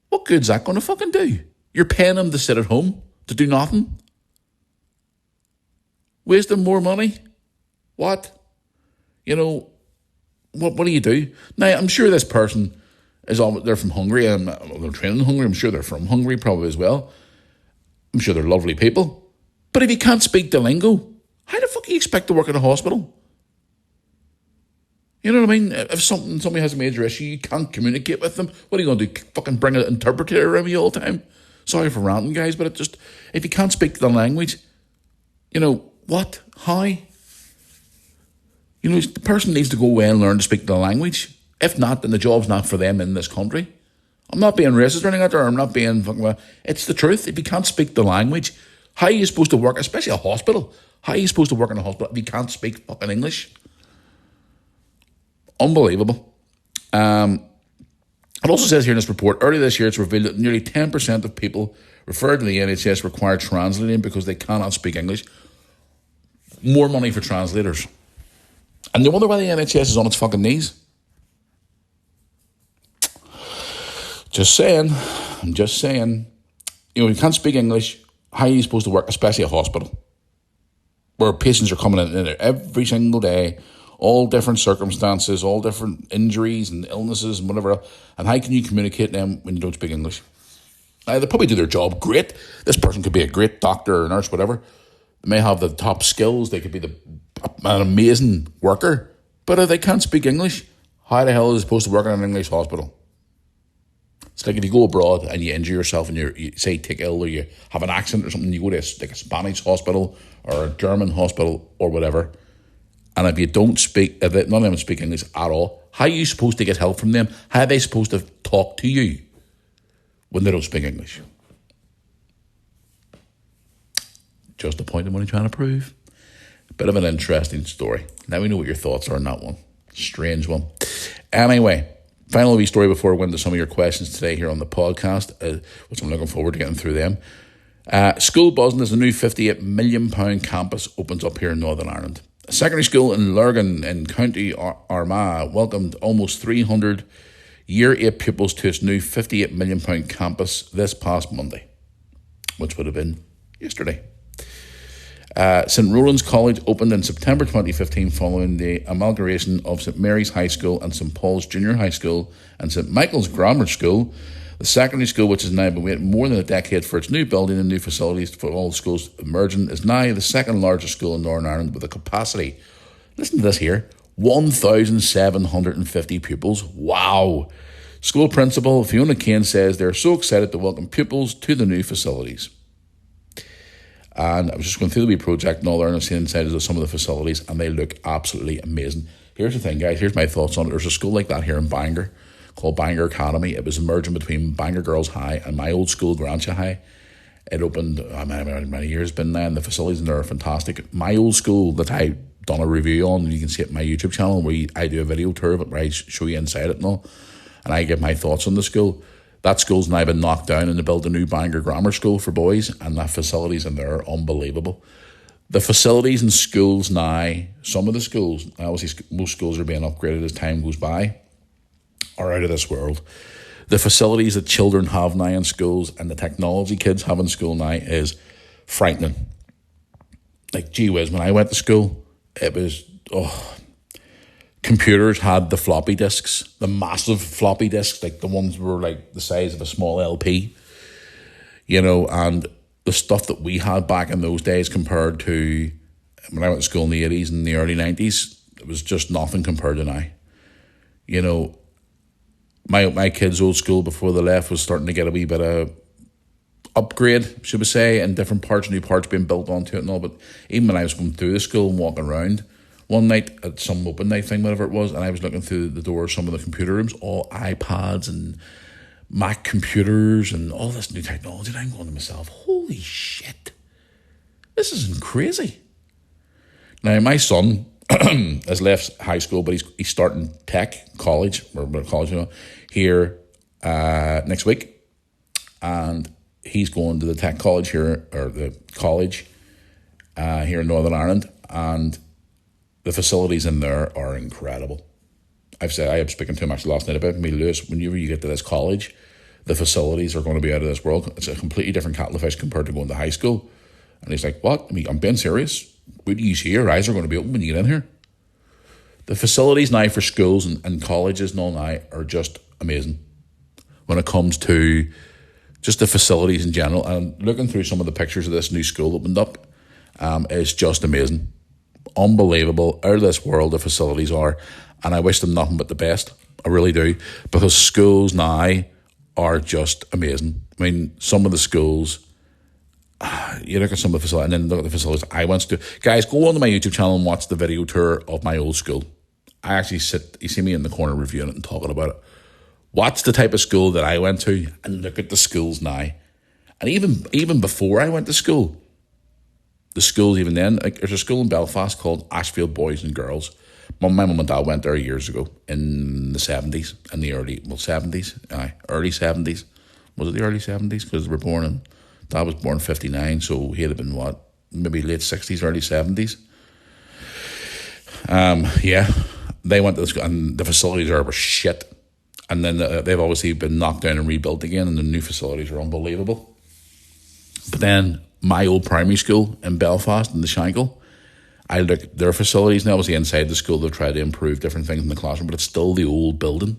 what good's that going to fucking do? You're paying them to sit at home, to do nothing. Wasting more money. What? You know, what do you do? Now, I'm sure this person they're from Hungary, and they're trained in Hungary. I'm sure they're from Hungary probably as well. I'm sure they're lovely people. But if you can't speak the lingo, how the fuck do you expect to work in a hospital? You know what I mean? If somebody has a major issue, you can't communicate with them. What are you going to do? Fucking bring an interpreter around you all the time? Sorry for ranting, guys, but if you can't speak the language, you know, what? How? You know, the person needs to go away and learn to speak the language. If not, then the job's not for them in this country. I'm not being racist or anything like that, or I'm not being fucking... It's the truth. If you can't speak the language, how are you supposed to work, especially a hospital? How are you supposed to work in a hospital if you can't speak fucking English? Unbelievable. It also says here in this report, earlier this year, it's revealed that nearly 10% of people referred to the NHS require translating because they cannot speak English. More money for translators. And they wonder why the NHS is on its fucking knees. Just saying. I'm just saying. You know, you can't speak English. How are you supposed to work, especially a hospital, where patients are coming in there every single day, all different circumstances, all different injuries and illnesses and whatever else. And how can you communicate to them when you don't speak English? They probably do their job great. This person could be a great doctor or nurse, whatever. They may have the top skills. They could be an amazing worker. But if they can't speak English, how the hell is it supposed to work in an English hospital? It's like if you go abroad and you injure yourself and you say take ill or you have an accident or something, you go to like a Spanish hospital or a German hospital or whatever, and if you don't speak, if none of them speak English at all, how are you supposed to get help from them? How are they supposed to talk to you when they don't speak English? Just a point I'm only trying to prove. Bit of an interesting story. Now we know what your thoughts are on that one. Strange one. Anyway, final wee story before I go into some of your questions today here on the podcast, which I'm looking forward to getting through them. School buzzing as the new £58 million campus opens up here in Northern Ireland. A secondary school in Lurgan in County Armagh welcomed almost 300 Year 8 pupils to its new £58 million campus this past Monday, which would have been yesterday. St Rowland's College opened in September 2015 following the amalgamation of St Mary's High School and St Paul's Junior High School and St Michael's Grammar School. The secondary school, which has now been waiting more than a decade for its new building and new facilities for all the schools emerging, is now the second largest school in Northern Ireland with a capacity, listen to this here, 1,750 pupils. Wow. School principal Fiona Kane says they're so excited to welcome pupils to the new facilities. And I was just going through the wee project and all there, and I've seen inside of some of the facilities, and they look absolutely amazing. Here's the thing, guys. Here's my thoughts on it. There's a school like that here in Bangor called Bangor Academy. It was merging between Bangor Girls High and my old school, Grantia High. It opened many years been there, and the facilities in there are fantastic. My old school that I done a review on, you can see it on my YouTube channel where I do a video tour of it where I show you inside it and all, and I give my thoughts on the school. That school's now been knocked down and they built a new Bangor Grammar School for boys, and the facilities in there are unbelievable. The facilities in schools now, some of the schools, obviously most schools are being upgraded as time goes by, are out of this world. The facilities that children have now in schools and the technology kids have in school now is frightening. Like, gee whiz, when I went to school, it was, computers had the floppy disks, the massive floppy disks, like the ones were like the size of a small LP, you know, and the stuff that we had back in those days compared to when I went to school in the 80s and the early 90s, it was just nothing compared to now. You know, my kids' old school before they left was starting to get a wee bit of upgrade, should we say, and different parts, new parts being built onto it and all, but even when I was going through the school and walking around, one night at some open night thing, whatever it was, and I was looking through the door of some of the computer rooms, all iPads and Mac computers and all this new technology, and I'm going to myself, holy shit, this isn't crazy. Now, my son has left high school, but he's starting college, here next week, and he's going to the tech college here, or the college here in Northern Ireland, and The facilities in there are incredible. I was speaking to him actually last night about me, Lewis, whenever you get to this college, the facilities are going to be out of this world. It's a completely different kettle of fish compared to going to high school. And he's like, what? I mean, I'm being serious. What do you see? Your eyes are going to be open when you get in here. The facilities now for schools and colleges and all now are just amazing when it comes to just the facilities in general. And looking through some of the pictures of this new school opened up, is just amazing. Unbelievable. Out of this world, the facilities are. And I wish them nothing but the best. I really do. Because schools now are just amazing. I mean, some of the schools, you look at some of the facilities, and then look at the facilities I went to. Guys, go onto my YouTube channel and watch the video tour of my old school. I actually you see me in the corner reviewing it and talking about it. Watch the type of school that I went to and look at the schools now. And even before I went to school, the schools even then, like there's a school in Belfast called Ashfield Boys and Girls. My mum and dad went there years ago in the 70s, in the early 70s. Was it the early 70s? Because they were born in, dad was born in 59, so he'd have been what? Maybe late 60s, early 70s. Yeah, they went to the school, and the facilities there were shit. And then they've obviously been knocked down and rebuilt again, and the new facilities are unbelievable. But then my old primary school in Belfast, in the Shankill, I look at their facilities now. Obviously inside the school they've tried to improve different things in the classroom, but it's still the old building.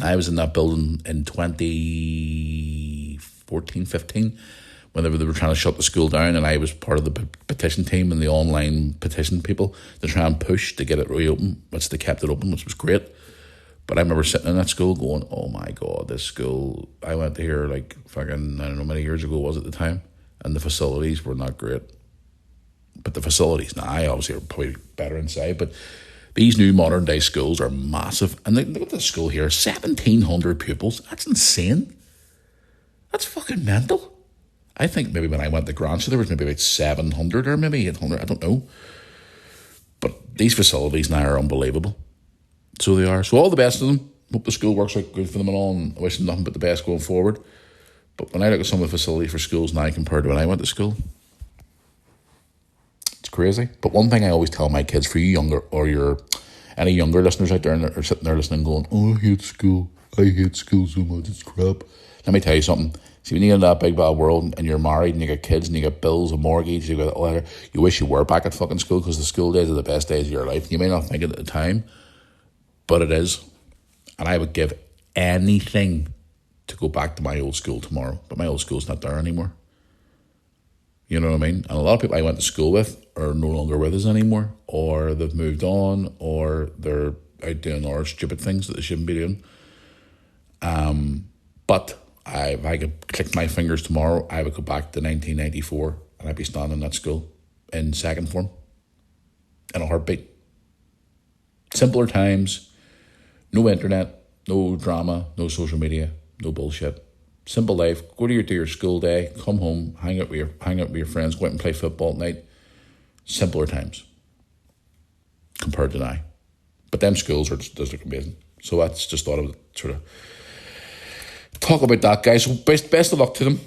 I was in that building in 2014, 15, whenever they were trying to shut the school down, and I was part of the petition team and the online petition people to try and push to get it reopened, which they kept it open, which was great. But I remember sitting in that school going, oh my God, this school, I went to here like fucking, I don't know how many years ago it was at the time, and the facilities were not great. But the facilities now obviously are probably better inside, but these new modern day schools are massive. And look at the school here, 1,700 pupils. That's insane. That's fucking mental. I think maybe when I went to Grange, there was maybe about 700 or maybe 800, I don't know. But these facilities now are unbelievable. So they are. So all the best to them. Hope the school works out good for them and all, and I wish them nothing but the best going forward. But when I look at some of the facilities for schools now compared to when I went to school, it's crazy. But one thing I always tell my kids, for you younger, or any younger listeners out there that are sitting there listening going, oh, I hate school so much, it's crap. Let me tell you something. See, when you get in that big bad world and you're married and you got kids and you got bills, a mortgage, you got all that, you wish you were back at fucking school, because the school days are the best days of your life. You may not think it at the time, but it is. And I would give anything to go back to my old school tomorrow. But my old school's not there anymore. You know what I mean? And a lot of people I went to school with are no longer with us anymore, or they've moved on, or they're out doing other stupid things that they shouldn't be doing. But if I could click my fingers tomorrow, I would go back to 1994 and I'd be standing in that school in second form in a heartbeat. Simpler times, no internet, no drama, no social media, no bullshit. Simple life. Go to your school day, come home, hang out with your friends, go out and play football at night. Simpler times compared to now. But them schools just look amazing. So that's just thought I would sort of talk about that, guys. So best of luck to them,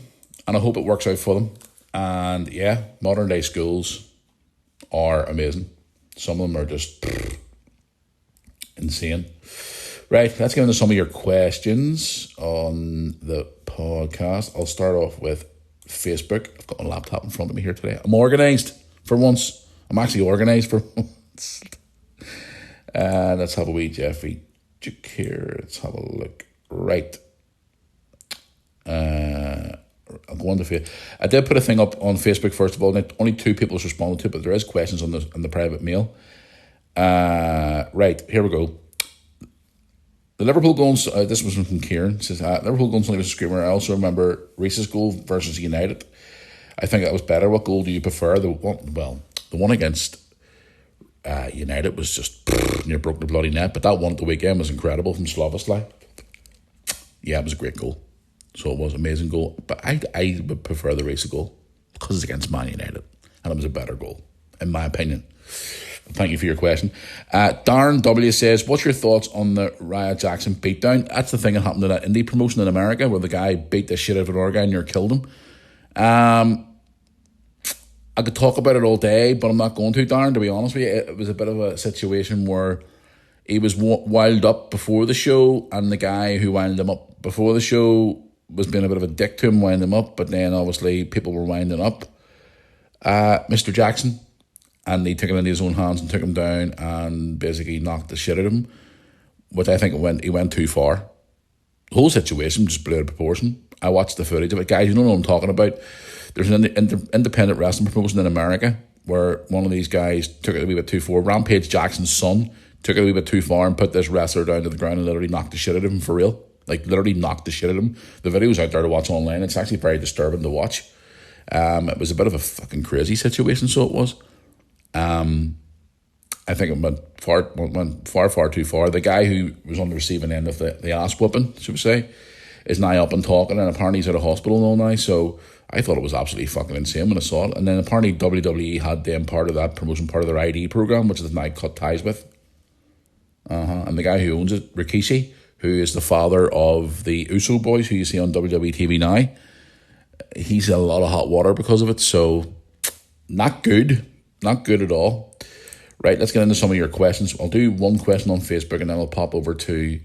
and I hope it works out for them. And yeah, modern day schools are amazing. Some of them are just insane. Right, let's get into some of your questions on the podcast. I'll start off with Facebook. I've got my laptop in front of me here today. I'm organised for once. I'm actually organised for once. Let's have a wee Jeffy here. Let's have a look. Right. I'll go on to Facebook. I did put a thing up on Facebook, first of all. Only 2 people responded to it, but there is questions on the private mail. Right, here we go. The Liverpool goal, this was from Kieran, says, Liverpool goal was a screamer. I also remember Reese's goal versus United. I think that was better. What goal do you prefer? The one against United was just near broke the bloody net, but that one at the weekend was incredible from Szoboszlai. Yeah, it was a great goal. So it was an amazing goal. But I would prefer the Reese goal because it's against Man United, and it was a better goal, in my opinion. Thank you for your question. Darren W says, what's your thoughts on the Raya Jackson beatdown? That's the thing that happened to that indie promotion in America where the guy beat the shit out of another guy and near killed him. I I could talk about it all day, but I'm not going to, Darren, to be honest with you. It was a bit of a situation where he was wild up before the show, and the guy who wound him up before the show was being a bit of a dick to him, wind him up, but then obviously people were winding up Mr. Jackson, and he took it into his own hands and took him down and basically knocked the shit out of him, which I think he went too far. The whole situation just blew out of proportion. I watched the footage of it. Guys, you don't know what I'm talking about. There's an independent wrestling promotion in America where one of these guys took it a wee bit too far. Rampage Jackson's son took it a wee bit too far and put this wrestler down to the ground and literally knocked the shit out of him for real. Like, literally knocked the shit out of him. The video's out there to watch online. It's actually very disturbing to watch. It was a bit of a fucking crazy situation, so it was. I think it went far too far. The guy who was on the receiving end of the ass whooping, should we say, is now up and talking, and apparently he's out of hospital all now, so I thought it was absolutely fucking insane when I saw it. And then apparently WWE had them part of that promotion, part of their ID program, which they've now cut ties with. And the guy who owns it, Rikishi, who is the father of the Uso boys, who you see on WWE TV now, he's in a lot of hot water because of it, so not good. Not good at all. Right, let's get into some of your questions. I'll do one question on Facebook and then I'll pop over to,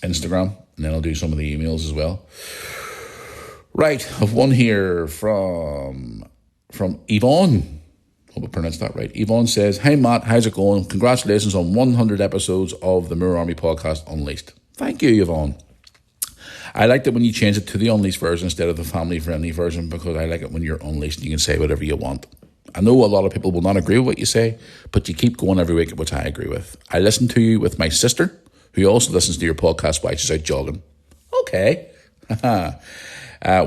Instagram. And then I'll do some of the emails as well. Right, I've one here from Yvonne. Hope I pronounced that right. Yvonne says, "Hey Matt, how's it going? Congratulations on 100 episodes of the Mirror Army podcast Unleashed." Thank you, Yvonne. I liked it when you changed it to the Unleashed version instead of the family-friendly version, because I like it when you're unleashed and you can say whatever you want. I know a lot of people will not agree with what you say, but you keep going every week, which I agree with. I listen to you with my sister, who also listens to your podcast while she's out jogging. Okay.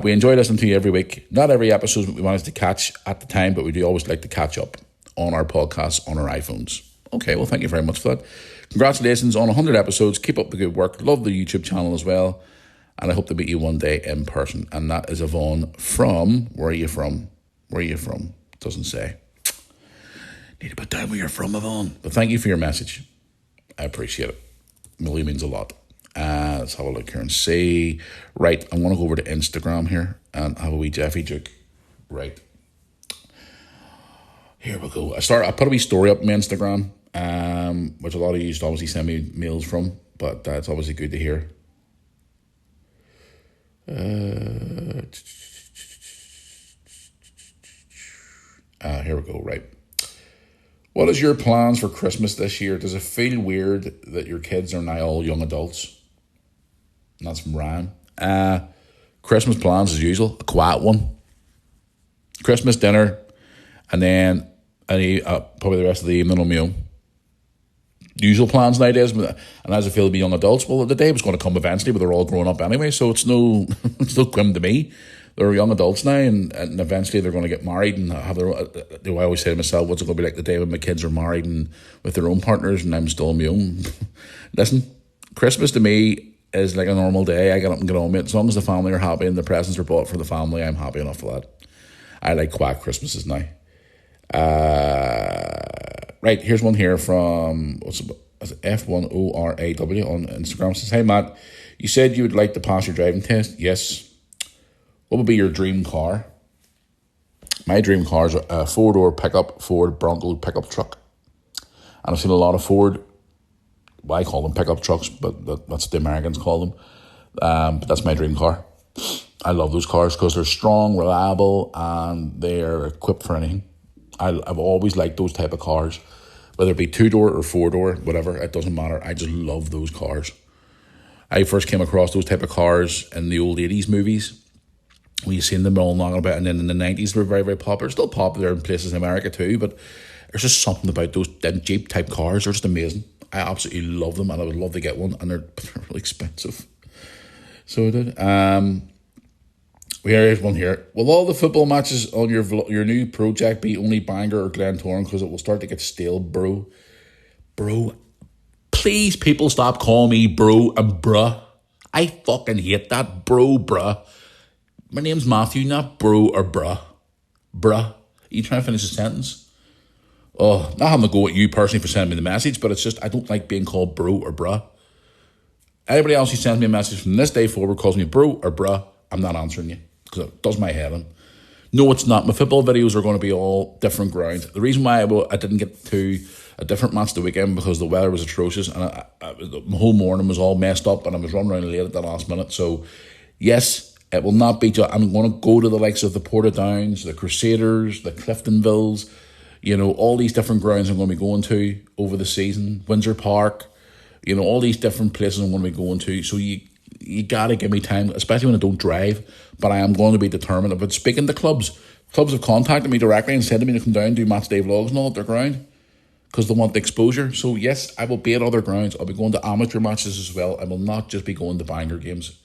We enjoy listening to you every week. Not every episode we manage to catch at the time, but we do always like to catch up on our podcasts on our iPhones. Okay, well, thank you very much for that. Congratulations on 100 episodes. Keep up the good work. Love the YouTube channel as well. And I hope to meet you one day in person. And that is Yvonne from... Where are you from? Where are you from? Doesn't say. Need to put down where you're from, Yvonne. But thank you for your message. I appreciate it. It really means a lot. Let's have a look here and see. Right, I'm going to go over to Instagram here and have a wee Jeffy joke. Right. Here we go. I put a wee story up on my Instagram, which a lot of you used to obviously send me mails from, but it's obviously good to hear. Here we go, right. What is your plans for Christmas this year? Does it feel weird that your kids are now all young adults? And that's from Ryan. Christmas plans as usual, a quiet one. Christmas dinner, and then probably the rest of the evening on my own. Usual plans nowadays, and as I feel to be young adults, well, the day was going to come eventually, but they're all grown up anyway, so it's no grim to me. They're young adults now, and eventually they're going to get married and have their own. I always say to myself, what's it going to be like the day when my kids are married and with their own partners, and I'm still on my own? Listen, Christmas to me is like a normal day. I get up and get on with it. As long as the family are happy and the presents are bought for the family, I'm happy enough for that. I like quiet Christmases now. Right, here's one here from F1ORAW on Instagram. It says, "Hey Matt, you said you would like to pass your driving test." Yes. What would be your dream car? My dream car is a four-door pickup, Ford Bronco pickup truck. And I've seen a lot of Ford, well, I call them pickup trucks, but that's what the Americans call them. But that's my dream car. I love those cars because they're strong, reliable, and they're equipped for anything. I've always liked those type of cars, whether it be two-door or four-door, whatever, it doesn't matter. I just love those cars. I first came across those type of cars in the old 80s movies. We've seen them all knocking about, and then in the 90s they were very, very popular. Still popular in places in America too, but there's just something about those Jeep type cars. They're just amazing. I absolutely love them, and I would love to get one, and they're really expensive. So I did. Here's one here. Will all the football matches on your new project be only Bangor or Glentoran, because it will start to get stale, bro? Bro, please, people, stop calling me bro and bruh. I fucking hate that, bro, bruh. My name's Matthew, not bro or bruh. Bruh. Are you trying to finish a sentence? Oh, not having to go at you personally for sending me the message, but it's just, I don't like being called bro or bruh. Anybody else who sends me a message from this day forward calls me bro or bruh, I'm not answering you, because it does my head in. No, it's not. My football videos are going to be all different grounds. The reason why I didn't get to a different match the weekend because the weather was atrocious and my whole morning was all messed up and I was running around late at the last minute. So, yes, it will not be. I'm going to go to the likes of the Portadowns, the Crusaders, the Cliftonvilles, all these different grounds I'm going to be going to over the season. Windsor Park, all these different places I'm going to be going to. So you got to give me time, especially when I don't drive. But I am going to be determined. If it's speaking to clubs have contacted me directly and said to me to come down and do match day vlogs and all at their ground because they want the exposure. So yes, I will be at other grounds. I'll be going to amateur matches as well. I will not just be going to banger games.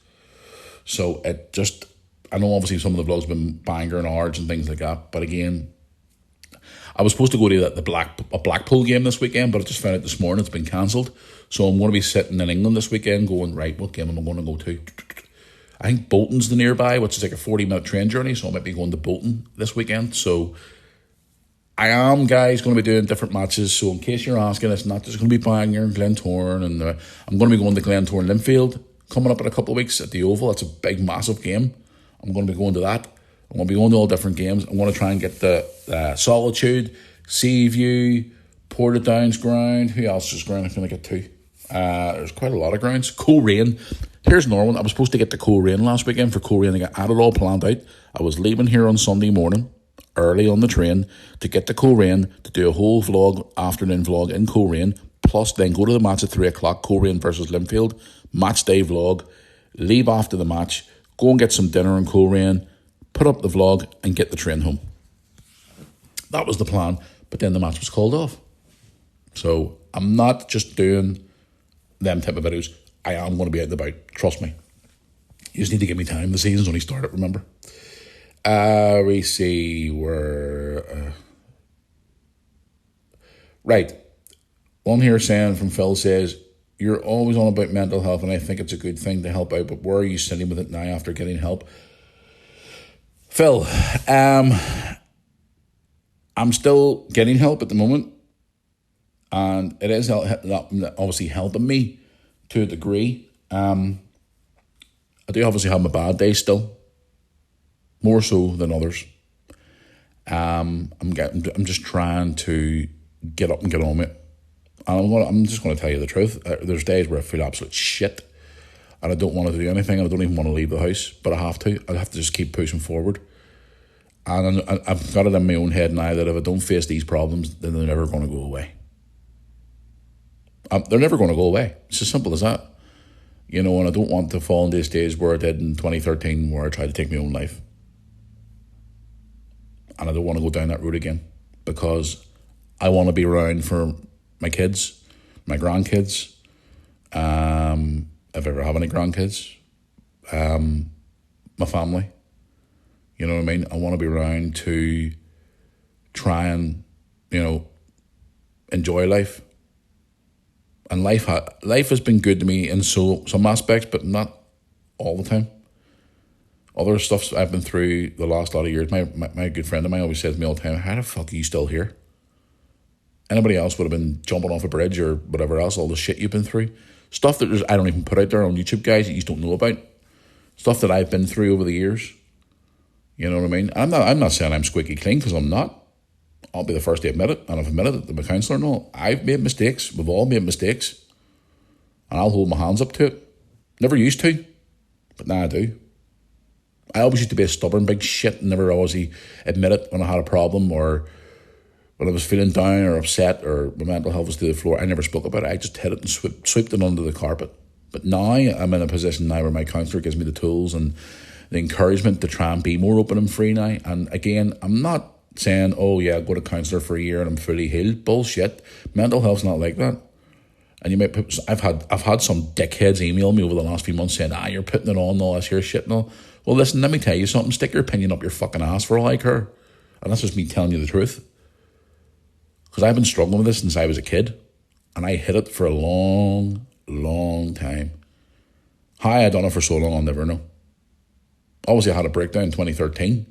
So I know obviously some of the vlogs have been banger and Ards and things like that. But again, I was supposed to go to a Blackpool game this weekend, but I just found out this morning it's been cancelled. So I'm going to be sitting in England this weekend going, right, what game am I going to go to? I think Bolton's the nearby, which is like a 40-minute train journey, so I might be going to Bolton this weekend. So I am, guys, going to be doing different matches. So in case you're asking, it's not just going to be Bangor and Glentoran. And I'm going to be going to Glentoran Linfield coming up in a couple of weeks at the Oval. It's a big, massive game. I'm going to be going to that. I'm going to be going to all different games. I'm going to try and get the Solitude, Seaview, Portadowns ground. Who else is ground I'm going to get to? There's quite a lot of grounds. Coleraine. Here's another one. I was supposed to get to Coleraine last weekend for Coleraine. I had it all planned out. I was leaving here on Sunday morning, early on the train, to get to Coleraine, to do a whole afternoon vlog in Coleraine, plus then go to the match at 3 o'clock, Coleraine versus Linfield, match day vlog, leave after the match, go and get some dinner in Coleraine, put up the vlog, and get the train home. That was the plan, but then the match was called off. So I'm not just doing them type of videos. I am going to be out and about, trust me. You just need to give me time. The season's only started, remember? We see where... Right. One here saying from Phil says, you're always on about mental health and I think it's a good thing to help out, but where are you sitting with it now after getting help? Phil, I'm still getting help at the moment, and it is obviously helping me to a degree. I do obviously have my bad days still, more so than others. I'm just trying to get up and get on it. And I'm just going to tell you the truth. There's days where I feel absolute shit, and I don't want to do anything, and I don't even want to leave the house, but I have to. I have to just keep pushing forward. And I've got it in my own head now that if I don't face these problems, then they're never going to go away. They're never going to go away. It's as simple as that. And I don't want to fall into a stage where I did in 2013 where I tried to take my own life. And I don't want to go down that route again because I want to be around for my kids, my grandkids, if I ever have any grandkids, my family. You know what I mean? I want to be around to try and, enjoy life. And life has been good to me in some aspects, but not all the time. Other stuff I've been through the last lot of years, my good friend of mine always says to me all the time, how the fuck are you still here? Anybody else would have been jumping off a bridge or whatever else, all the shit you've been through. Stuff that I don't even put out there on YouTube, guys, that you just don't know about. Stuff that I've been through over the years. You know what I mean? I'm not saying I'm squeaky clean, because I'm not. I'll be the first to admit it, and I've admitted it to my counsellor and all. I've made mistakes. We've all made mistakes. And I'll hold my hands up to it. Never used to, but now I do. I always used to be a stubborn big shit and never always admit it when I had a problem or when I was feeling down or upset or my mental health was to the floor. I never spoke about it. I just hid it and swept it under the carpet. But now I'm in a position now where my counsellor gives me the tools and the encouragement to try and be more open and free now. And again, I'm not saying, oh yeah, go to counsellor for a year and I'm fully healed. Bullshit. Mental health's not like that. And you might put, I've had some dickheads email me over the last few months saying, you're putting it on all this here shit and all. Well, listen, let me tell you something. Stick your opinion up your fucking ass for all I care. And that's just me telling you the truth. Because I've been struggling with this since I was a kid. And I hid it for a long, long time. How I had done it for so long, I'll never know. Obviously, I had a breakdown in 2013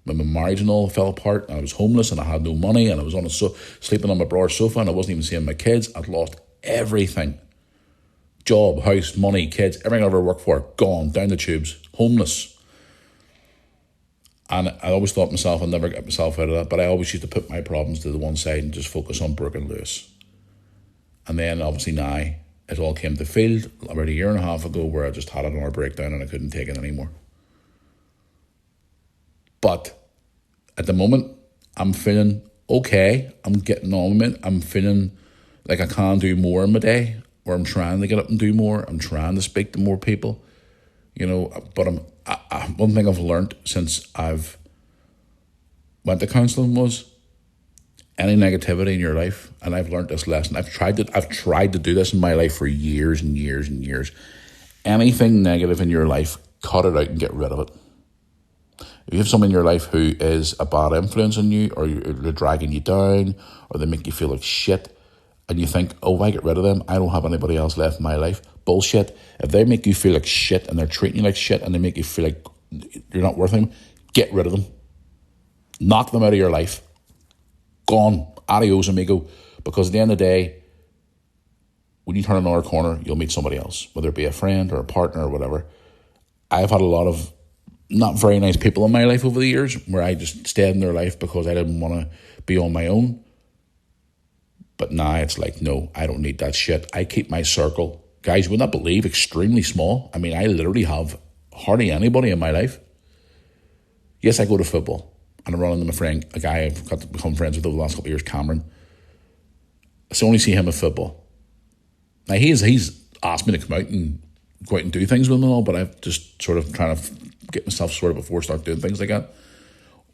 when my marriage and all fell apart. And I was homeless and I had no money. And I was sleeping on my brother's sofa and I wasn't even seeing my kids. I'd lost everything. Job, house, money, kids, everything I ever worked for, gone, down the tubes, homeless. And I always thought myself, I'll never get myself out of that. But I always used to put my problems to the one side and just focus on Brooke and Lewis. And then obviously now it all came to field about a year and a half ago where I just had another breakdown and I couldn't take it anymore. But at the moment, I'm feeling okay. I'm getting on with it. I'm feeling like I can do more in my day, where I'm trying to get up and do more. I'm trying to speak to more people, but one thing I've learned since I've went to counselling was any negativity in your life, and I've learned this lesson. I've tried to do this in my life for years and years and years. Anything negative in your life, cut it out and get rid of it. If you have someone in your life who is a bad influence on you, or they're dragging you down, or they make you feel like shit, and you think, oh, if I get rid of them, I don't have anybody else left in my life. Bullshit. If they make you feel like shit and they're treating you like shit and they make you feel like you're not worth them, get rid of them. Knock them out of your life. Gone. Adios, amigo. Because at the end of the day, when you turn another corner, you'll meet somebody else, whether it be a friend or a partner or whatever. I've had a lot of not very nice people in my life over the years where I just stayed in their life because I didn't want to be on my own. But now it's like, no, I don't need that shit. I keep my circle, guys, you would not believe, extremely small. I mean, I literally have hardly anybody in my life. Yes, I go to football and I run into my friend, a guy I've got to become friends with over the last couple of years, Cameron. I only see him at football. Now, he's asked me to come out and go out and do things with him and all, but I've just sort of trying to get myself sorted before I start doing things like that.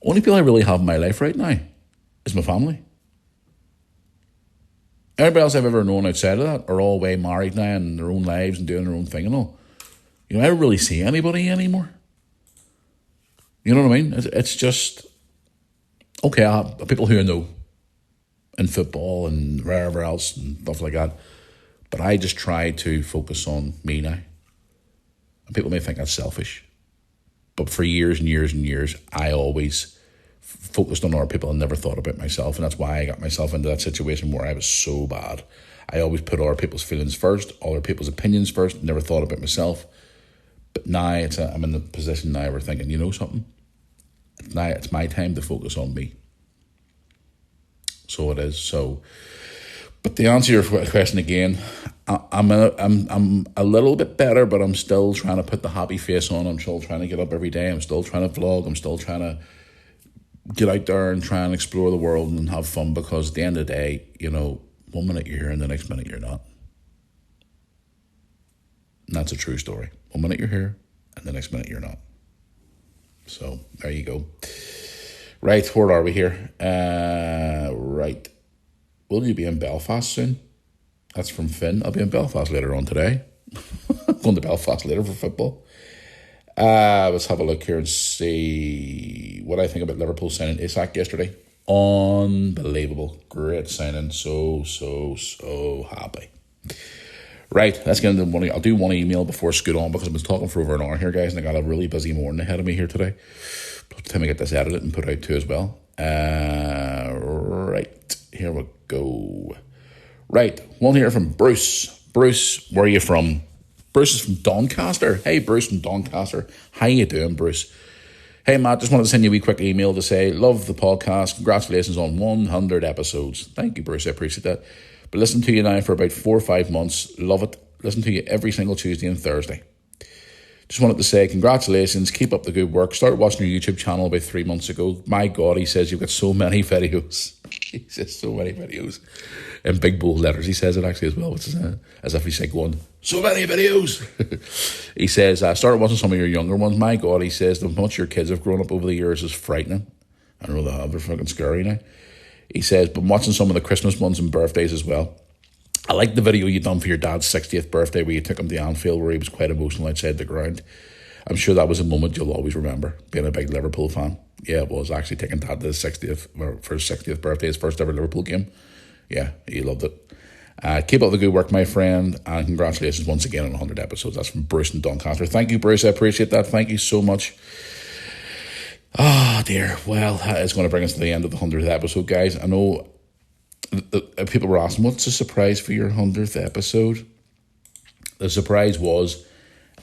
Only people I really have in my life right now is my family. Everybody else I've ever known outside of that are all way married now and their own lives and doing their own thing and all. I don't really see anybody anymore. You know what I mean? It's just, okay, I have people who I know in football and wherever else and stuff like that. But I just try to focus on me now. And people may think that's selfish. But for years and years and years, I always focused on other people and never thought about myself. And that's why I got myself into that situation where I was so bad. I always put other people's feelings first, other people's opinions first, never thought about myself. But now I'm in the position now where thinking, you know something? Now it's my time to focus on me. So it is. So, but to answer your question again, I'm a little bit better, but I'm still trying to put the happy face on. I'm still trying to get up every day. I'm still trying to vlog. I'm still trying to get out there and try and explore the world and have fun, because at the end of the day, 1 minute you're here and the next minute you're not. And that's a true story. 1 minute you're here and the next minute you're not. So there you go. Right, where are we here? Right. Will you be in Belfast soon? That's from Finn. I'll be in Belfast later on today. I'm going to Belfast later for football. Let's have a look here and see what I think about Liverpool signing Isak yesterday. Unbelievable. Great signing. So happy. Right, let's get into one. I'll do one email before I scoot on, because I've been talking for over an hour here, guys, and I got a really busy morning ahead of me here today. By the time I get this edited and put out too as well. Right, here we go. Right, one here from Bruce. Bruce, where are you from? Bruce is from Doncaster. Hey, Bruce from Doncaster. How you doing, Bruce? Hey, Matt, just wanted to send you a wee quick email to say, love the podcast. Congratulations on 100 episodes. Thank you, Bruce. I appreciate that. But listen to you now for about 4 or 5 months. Love it. Listen to you every single Tuesday and Thursday. Just wanted to say congratulations. Keep up the good work. Started watching your YouTube channel about 3 months ago. My God, he says you've got so many videos. He says so many videos. In big bold letters, he says it actually as well, which is as if he's like going, so many videos. He says, I started watching some of your younger ones. My God, he says, the much your kids have grown up over the years is frightening. I know they have. They're fucking scary now. He says, but I'm watching some of the Christmas ones and birthdays as well. I like the video you done for your dad's 60th birthday where you took him to Anfield, where he was quite emotional outside the ground. I'm sure that was a moment you'll always remember, being a big Liverpool fan. Yeah, it was actually taking Dad to his 60th, for his 60th birthday, his first ever Liverpool game. Yeah, he loved it. Keep up the good work, my friend, and congratulations once again on 100 episodes. That's from Bruce and Doncaster. Thank you, Bruce. I appreciate that. Thank you so much. Oh, dear. Well, it's going to bring us to the end of the 100th episode, guys. I know people were asking, what's the surprise for your 100th episode? The surprise was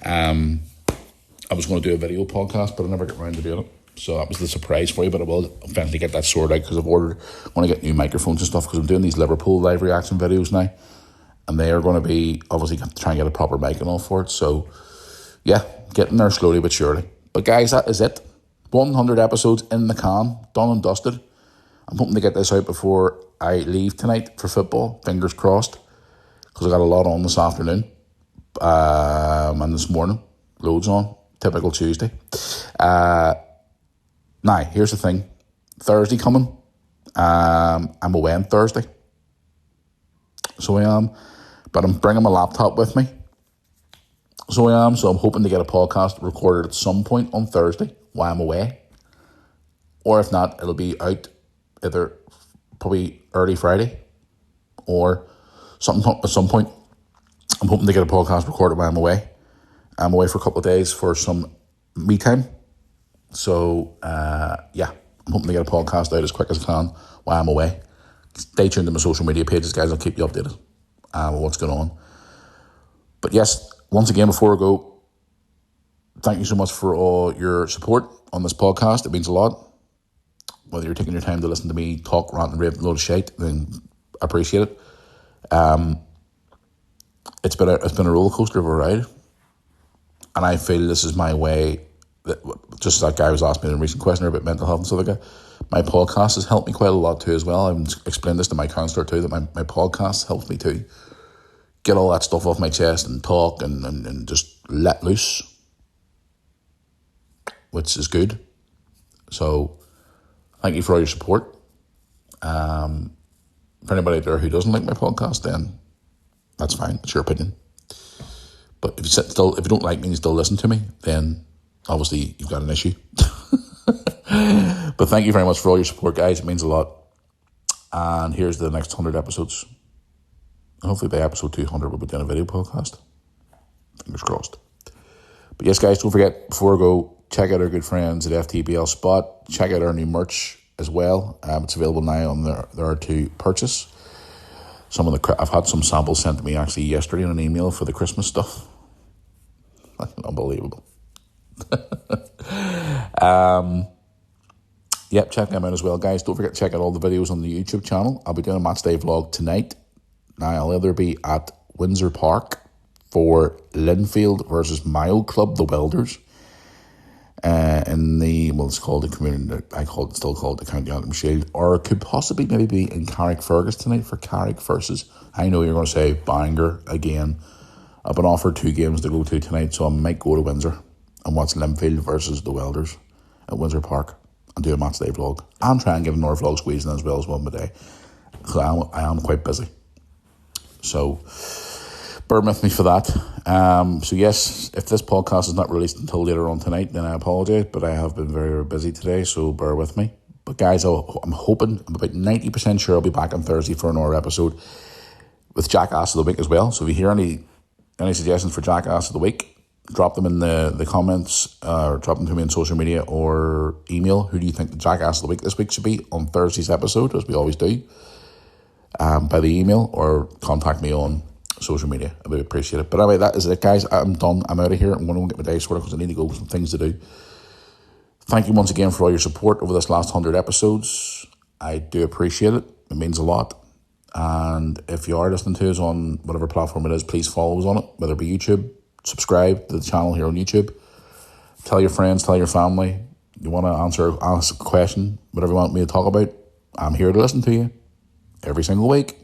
I was going to do a video podcast, but I never got around to doing it. So that was the surprise for you, but I will eventually get that sorted out because I want to get new microphones and stuff because I'm doing these Liverpool live reaction videos now. And they are going to be, obviously, trying to get a proper mic and all for it. So, yeah, getting there slowly but surely. But guys, that is it. 100 episodes in the can, done and dusted. I'm hoping to get this out before I leave tonight for football, fingers crossed, because I got a lot on this afternoon and this morning, loads on, typical Tuesday. Now, here's the thing. Thursday coming, I'm away on Thursday. So I am, but I'm bringing my laptop with me. So I am, so I'm hoping to get a podcast recorded at some point on Thursday while I'm away. Or if not, it'll be out either probably early Friday or something at some point. I'm hoping to get a podcast recorded while I'm away. I'm away for a couple of days for some me time. So, yeah, I'm hoping to get a podcast out as quick as I can while I'm away. Stay tuned to my social media pages, guys. I'll keep you updated with what's going on. But yes, once again, before I go, thank you so much for all your support on this podcast. It means a lot. Whether you're taking your time to listen to me talk, rant, and rave a load of shit, then I appreciate it. It's been a roller coaster of a ride, and I feel this is my way. Just as that guy was asking me in a recent question about mental health and stuff like that, my podcast has helped me quite a lot too as well. I've explained this to my counsellor too, that my podcast helps me to get all that stuff off my chest and talk and just let loose, which is good. So thank you for all your support. For anybody out there who doesn't like my podcast, then that's fine. It's your opinion. But if you don't like me and you still listen to me, then obviously you've got an issue. But thank you very much for all your support, guys. It means a lot. And here's the next 100 episodes. And hopefully by episode 200 we'll be doing a video podcast. Fingers crossed. But yes, guys, don't forget, before I go, check out our good friends at FTBL Spot. Check out our new merch as well. It's available now on there to purchase. I've had some samples sent to me actually yesterday in an email for the Christmas stuff. Unbelievable. Yep, check them out as well, guys. Don't forget to check out all the videos on the YouTube channel. I'll be doing a match day vlog tonight. Now, I'll either be at Windsor Park for Linfield versus my old club, the Welders, it's called the community, still called the County Antrim Shield, or it could possibly maybe be in Carrickfergus tonight for Carrick versus, I know you're going to say Bangor again. I've been offered 2 games to go to tonight, so I might go to Windsor and watch Linfield versus the Welders at Windsor Park and do a match day vlog. And try and get another vlog squeezed in as well as one a day, because I am quite busy. So bear with me for that. So yes, if this podcast is not released until later on tonight, then I apologise, but I have been very, very busy today, so bear with me. But guys, I'm about 90% sure I'll be back on Thursday for another episode with Jackass of the Week as well. So if you hear any suggestions for Jackass of the Week, drop them in the comments, or drop them to me on social media, or email. Who do you think the Jackass of the Week this week should be on Thursday's episode, as we always do, by the email, or contact me on social media. I would appreciate it. But anyway, that is it, guys. I'm done. I'm out of here. I'm going to get my day sorted because I need to go with some things to do. Thank you once again for all your support over this last 100 episodes. I do appreciate it. It means a lot. And if you are listening to us on whatever platform it is, please follow us on it, whether it be YouTube. Subscribe to the channel here on YouTube. Tell your friends, tell your family. You want to ask a question, whatever you want me to talk about, I'm here to listen to you every single week.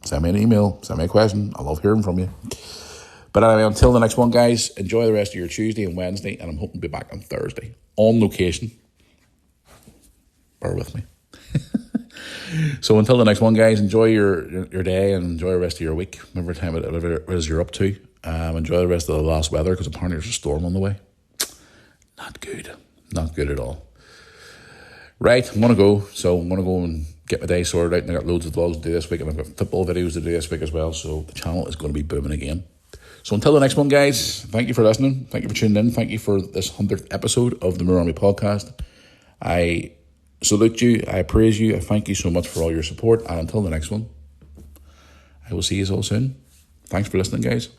Send me an email, send me a question. I love hearing from you. But anyway, until the next one, guys, enjoy the rest of your Tuesday and Wednesday, and I'm hoping to be back on Thursday on location. Bear with me. So until the next one, guys, enjoy your day and enjoy the rest of your week, whatever it is you're up to. Enjoy the rest of the last weather, because apparently there's a storm on the way. Not good at all. Right, I'm going to go. So I'm going to go and get my day sorted out, and I got loads of vlogs to do this week, and I've got football videos to do this week as well, so the channel is going to be booming again. So until the next one, guys, thank you for listening. Thank you for tuning in. Thank you for this 100th episode of the Moore Army Podcast. I salute you. I praise you. I thank you so much for all your support. And until the next one, I will see you all soon. Thanks for listening, guys.